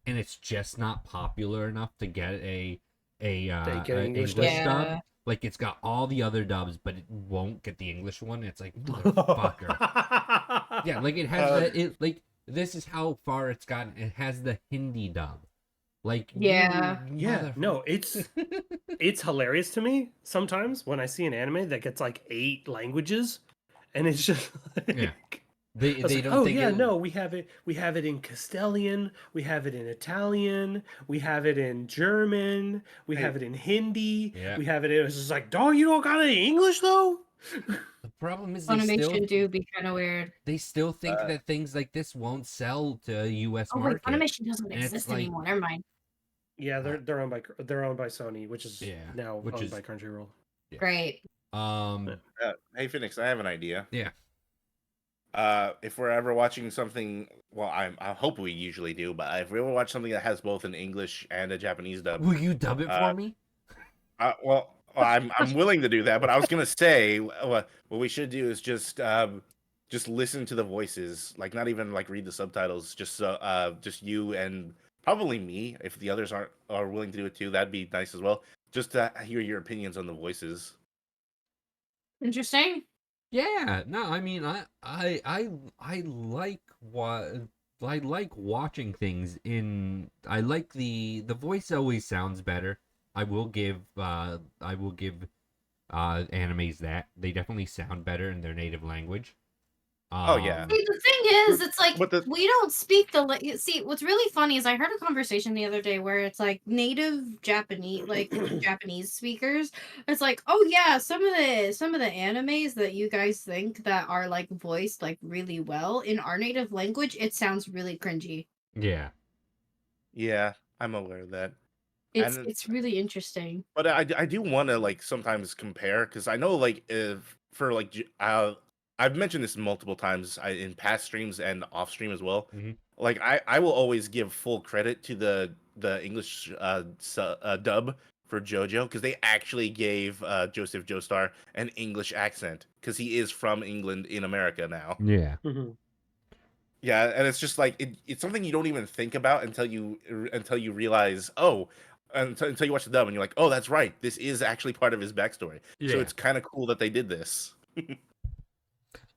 and it's just not popular enough to get a get an English English dub? dub. Yeah. Like it's got all the other dubs, but it won't get the English one. It's like motherfucker. Yeah, like it has like this is how far it's gotten. It has the Hindi dub. Like Yeah. Yeah, no, it's hilarious to me sometimes when I see an anime that gets like 8 languages, and it's just like, Yeah. They I was like, don't oh think yeah, it- no, we have it in Castilian, we have it in Italian, we have it in German, we Hey. have it in Hindi, Yeah. we have it in. It's just like, dog, you don't got it in English though. The problem is they Funimation still do be kind of weird. think that things like this won't sell to U.S. Oh, wait, market. Funimation doesn't And it's exist like- anymore. Never mind. Yeah, they're owned by Sony, which is Yeah, now which owned is- by Crunchyroll. Great. Hey Phoenix, I have an idea. Yeah. If we're ever watching something, well, I hope we usually do, but if we ever watch something that has both an English and a Japanese dub, Will you dub it for me? well, I'm willing to do that. But I was gonna say, what we should do is just listen to the voices, like not even like read the subtitles, just you and probably me. If the others are willing to do it too, that'd be nice as well. Just to hear your opinions on the voices. Interesting. Yeah. No, I mean, I like watching things in. I like the voice always sounds better. I will give animes that they definitely sound better in their native language. Oh, yeah. See, the thing is, it's like But the- we don't speak the. See, what's really funny is I heard a conversation the other day where it's like native Japanese, like Japanese speakers. It's like, oh yeah, some of the animes that you guys think that are like voiced like really well in our native language, it sounds really cringy. Yeah. Yeah, I'm aware of that. And- It's really interesting. But I do want to like sometimes compare because I know like if for like I've mentioned this multiple times in past streams and off stream as well. Mhm. Like I will always give full credit to the English dub for JoJo because they actually gave Joseph Joestar an English accent because he is from England in America now. Yeah. Mhm. Yeah, and it's just like it's something you don't even think about until you realize, oh, until you watch the dub and you're like, oh, that's right, this is actually part of his backstory. So Yeah. it's kind of cool that they did this.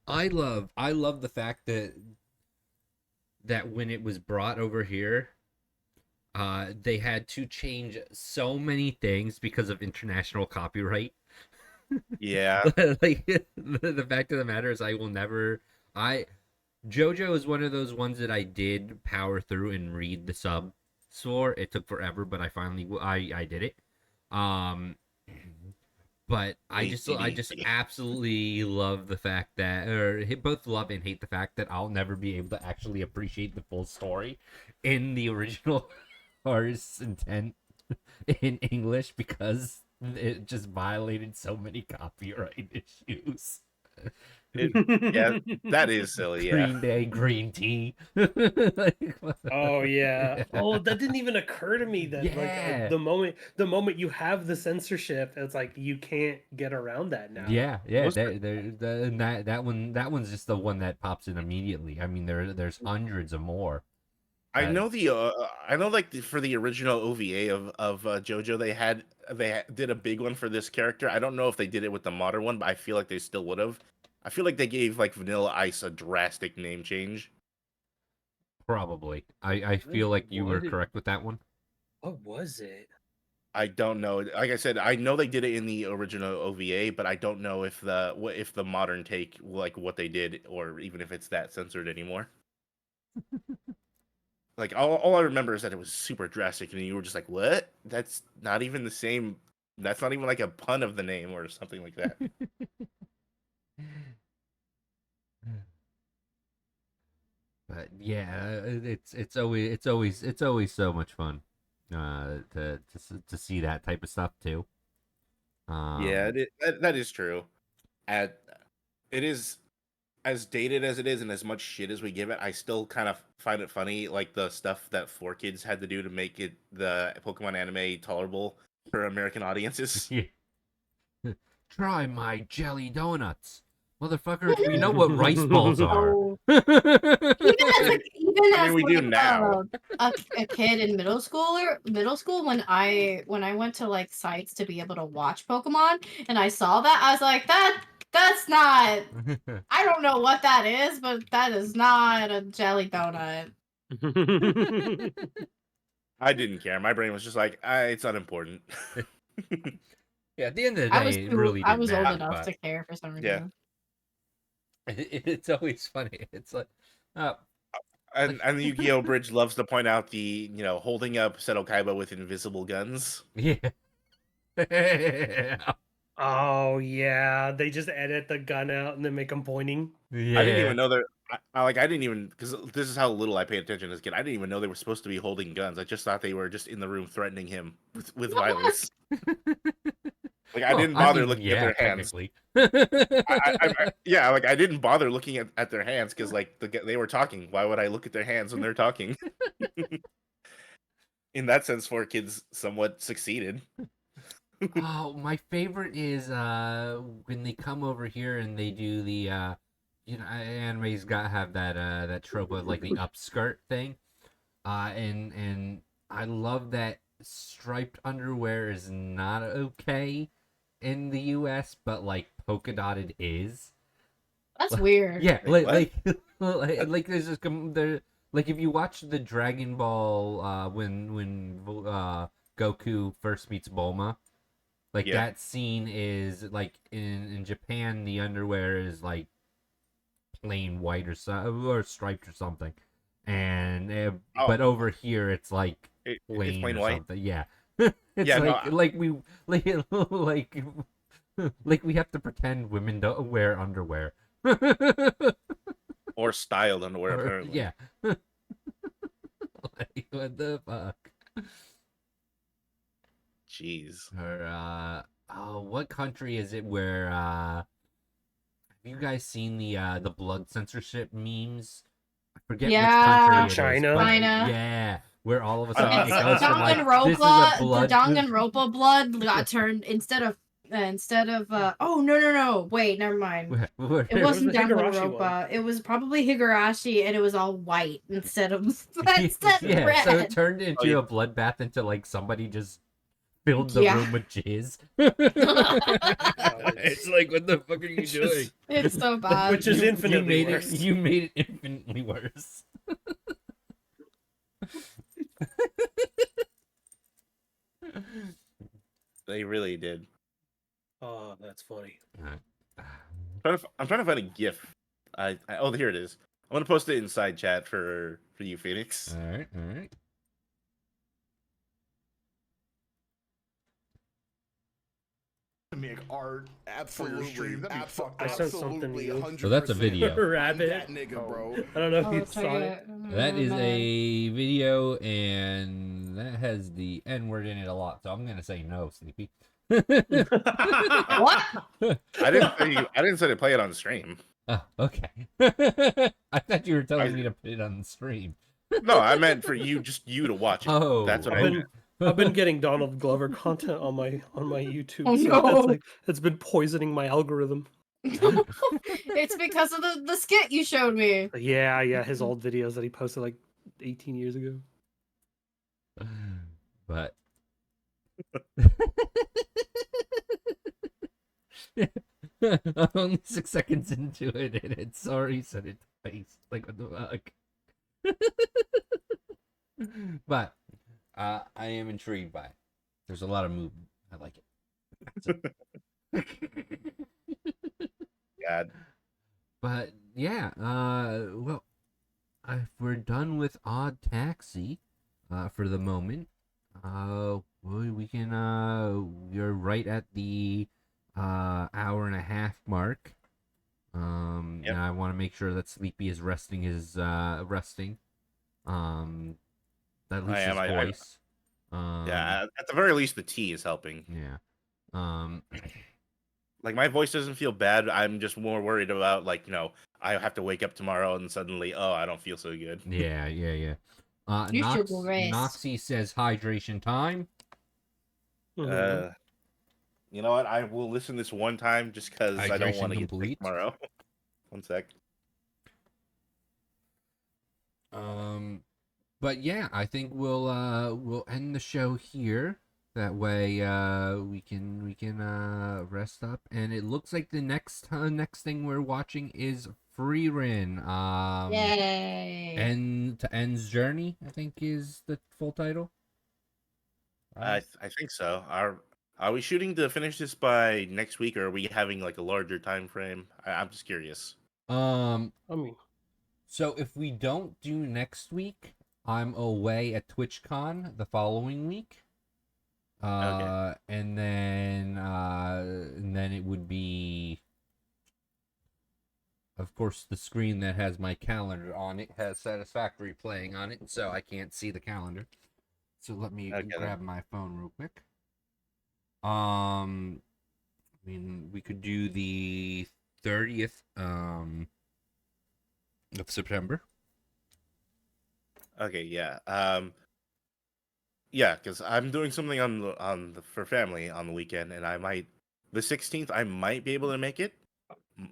I love the fact that when it was brought over here, they had to change so many things because of international copyright. Yeah, Like the fact of the matter is, I will never. I JoJo is one of those ones that I did power through and read the sub for. It took forever, but I finally I did it. Um, but I just absolutely love the fact that, or both love and hate the fact that I'll never be able to actually appreciate the full story in the original artist's intent in English because it just violated so many copyright issues. yeah, that is silly. Yeah, Green Day, green tea. Like, Oh yeah. Oh, that didn't even occur to me that Yeah. the moment you have the censorship, it's like you can't get around that now. yeah, Most- that one's just the one that pops in immediately. I mean, there's hundreds of more. I know I know like for the original OVA of JoJo, did a big one for this character. I don't know if they did it with the modern one, but I feel like they still would have. I feel like they gave like Vanilla Ice a drastic name change. Probably. I feel like you were What did- correct with that one. What was it? I don't know. Like I said, I know they did it in the original OVA, but I don't know if the modern take, like what they did, or even if it's that censored anymore. Like all I remember is that it was super drastic, and you were just like, "What? That's not even the same. That's not even like a pun of the name or something like that." But yeah, it's always so much fun to see that type of stuff too. Yeah, that is true. At it is as dated as it is, and as much shit as we give it, I still kind of find it funny, like the stuff that 4Kids had to do to make it the Pokemon anime tolerable for American audiences. Yeah. Try my jelly donuts, motherfucker. We know what rice balls are. Oh, Even I as mean, we do like, now. a kid in middle school when I went to like sites to be able to watch Pokemon and I saw that, I was like, that's not, I don't know what that is, but that is not a jelly donut. I didn't care. My brain was just like, it's unimportant. Yeah, at the end of the day, it really I didn't was old matter, enough but to care for some Yeah. reason. it's always funny. It's like, uh, And the Yu-Gi-Oh! Bridge loves to point out the, holding up Seto Kaiba with invisible guns. yeah. oh yeah, they just edit the gun out and then make them pointing. Yeah. I didn't even know that. I didn't even, because this is how little I paid attention as a kid. I didn't even know they were supposed to be holding guns. I just thought they were just in the room threatening him with violence. Like I didn't bother looking at their hands. technically. Yeah, like I didn't bother looking at their hands because like they were talking. Why would I look at their hands when they're talking? In that sense, 4Kids somewhat succeeded. Oh, my favorite is when they come over here and they do the anime's got have that trope of like the upskirt thing. And I love that striped underwear is not okay in the US, but like polka dotted is. That's weird. Yeah, Wait, like there's this there, like if you watch the Dragon Ball when Goku first meets Bulma, like Yeah. that scene is like in Japan the underwear is like plain white or striped or something, and Oh. but over here it's like It's plain plain or white. something. Yeah, it's Yeah, no, like we like like we have to pretend women don't wear underwear. Or styled underwear, Or- apparently. yeah. Like, what the fuck? Jeez. Or what country is it where you guys seen the blood censorship memes? I forget Yeah. which country it is, China? but China. yeah, where all of a Oh, sudden it goes from like this is a Danganronpa, blood. the Danganronpa blood got turned instead of oh no, wait, never mind. It Where- wasn't the Higurashi Danganronpa. It was probably Higurashi, and it was all white instead of instead of yeah, red. so it turned into yeah. a bloodbath into like somebody just filled the Yeah. room with jizz. It's like, what the fuck are you doing? It's so bad. Which is infinitely you made worse. it. You made it infinitely worse. They really did. Oh, that's funny. I'm trying to find a GIF. Oh, here it is. I'm gonna post it inside chat for you, Phoenix. All right, all right. To make art absolutely, stream. That'd be fucked I up. sent something to absolutely you. 100%. So that's a video. I'm Rabbit. that nigga, bro. I don't know if Oh, you check saw it. That is a video, and that has the N word in it a lot. So I'm gonna say no, Sleepy. What? I didn't say to play it on stream. Oh, okay. I thought you were telling me to put it on the stream. No, I meant for you, just you to watch it. Oh, That's what I've I been, meant. I've been getting Donald Glover content on my YouTube. Oh, so no. it's been poisoning my algorithm. It's because of the skit you showed me. Yeah, his old videos that he posted like 18 years ago. But I'm only 6 seconds into it, and it's already said it twice. Like, what the fuck? But I am intrigued by it. There's a lot of movement. I like it. God. But yeah, well, if we're done with Odd Taxi, for the moment, we can, you're right at the, hour and a half mark. Yep. And I want to make sure that Sleepy is resting his, resting. At least his I- voice. Yeah, at the very least, the tea is helping. Yeah. Like, my voice doesn't feel bad. I'm just more worried about, like, I have to wake up tomorrow and suddenly, oh, I don't feel so good. Yeah. You should Nox, rest. Noxy says hydration time. Mhm. You know what? I will listen this one time just because I don't Hydration want to get complete. sick tomorrow. One sec. But yeah, I think we'll end the show here. That way, we can rest up. And it looks like the next thing we're watching is Freerin. Yay! To End's Journey, I think is the full title. I think so. Are we shooting to finish this by next week, or are we having like a larger time frame? I'm just curious. I mean, So if we don't do next week, I'm away at TwitchCon the following week. Okay. And then it would be, of course, the screen that has my calendar on it has Satisfactory playing on it, so I can't see the calendar. So let me Okay, then. grab my phone real quick. I mean, we could do the 30th of September. Okay, yeah. Yeah, because I'm doing something for family on the weekend, and the 16th I might be able to make it.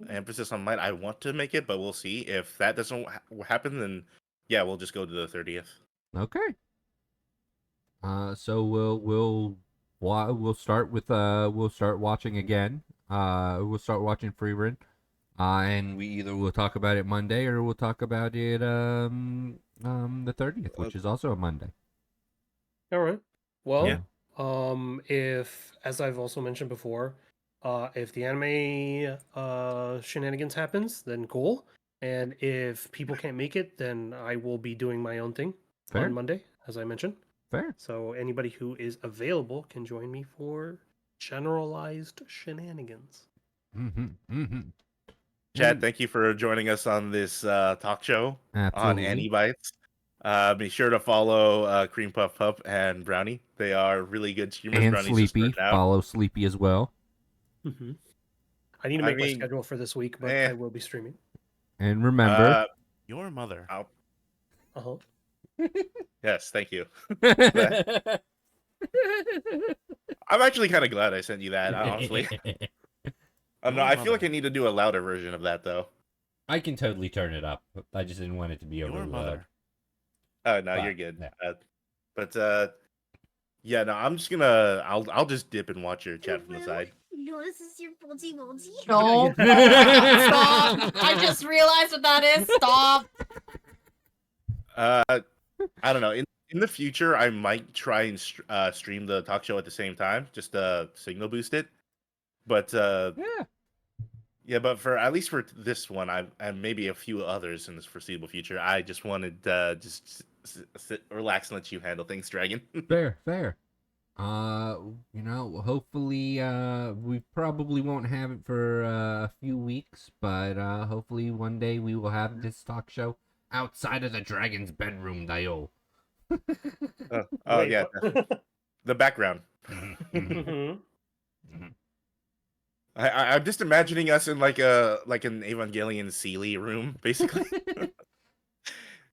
Emphasis on might. I want to make it, but we'll see. If that doesn't happen, then yeah, we'll just go to the 30th. Okay. So we'll start with we'll start watching again. We'll start watching Freerin. And we either will talk about it Monday or we'll talk about it the 30th, which is also a Monday. all right. Well, Yeah. If, as I've also mentioned before, if the anime shenanigans happens, then cool. And if people can't make it, then I will be doing my own thing Fair. on Monday, as I mentioned. Fair. So anybody who is available can join me for generalized shenanigans. Chad, thank you for joining us on this talk show on Absolutely. Annie Bites. Be sure to follow Cream Puff Pup and Brownie. They are really good streamers. And Brownie's just Sleepy. starting out. Follow Sleepy as well. Mm-hmm. I need to I make my mean, schedule for this week, but eh. I will be streaming. And remember, Your mother. Uh huh. Yes, thank you. I'm actually kind of glad I sent you that, honestly. I don't know. I feel like I need to do a louder version of that, though. I can totally turn it up. I just didn't want it to be Your over loud. mother. Oh no, But, you're good. yeah. But yeah, no, I'm just gonna. I'll just dip and watch your chat from the side. No, this is your multi multi. No. Stop. I just realized what that is. Stop. I don't know. In the future, I might try and stream the talk show at the same time, just signal boost it. But Yeah. yeah, but for at least for this one, and maybe a few others in this foreseeable future, I just wanted just sit, relax, and let you handle things, Dragon. Fair. You know, hopefully, we probably won't have it for a few weeks, but hopefully one day we will have this talk show outside of the dragon's bedroom, Dio. Oh Wait, yeah, what? the background. Mhm. I'm just imagining us in like an Evangelion Sealy room, basically.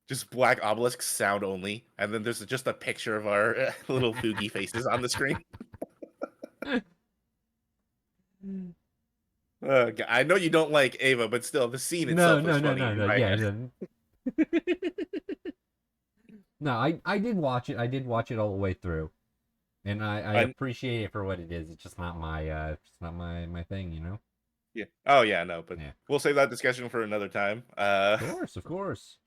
Just black obelisks, sound only, and then there's just a picture of our little Fugi faces on the screen. I know you don't like Ava, but still, the scene No, itself no, was no, funny. no, in no. my Yeah. head. No, I did watch it. I did watch it all the way through, and I I- appreciate it for what it is. It's just not my thing, you know. Yeah. Oh yeah, no, but Yeah. we'll save that discussion for another time. Of course.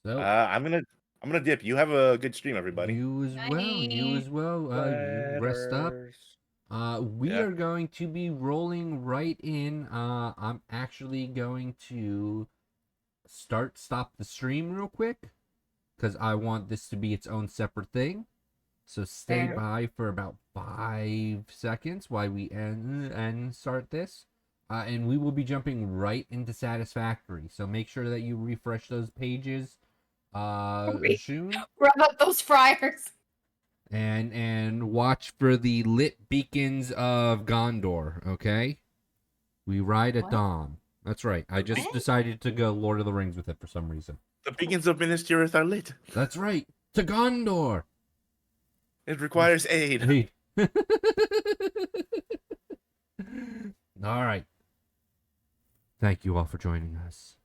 So I'm gonna dip. You have a good stream, everybody. you as well. You as well. You rest up. Letters. We Yeah. are going to be rolling right in. I'm actually going to stop the stream real quick because I want this to be its own separate thing. So stay Fair. by for about 5 seconds while we end and start this. And we will be jumping right into Satisfactory. So make sure that you refresh those pages soon. Rub up those fryers. And watch for the lit beacons of Gondor, okay? We ride at What? dawn. That's right. I just What? decided to go Lord of the Rings with it for some reason. The beacons of Minas Tirith are lit. That's right. To Gondor. It requires aid. Hey. All right. Thank you all for joining us.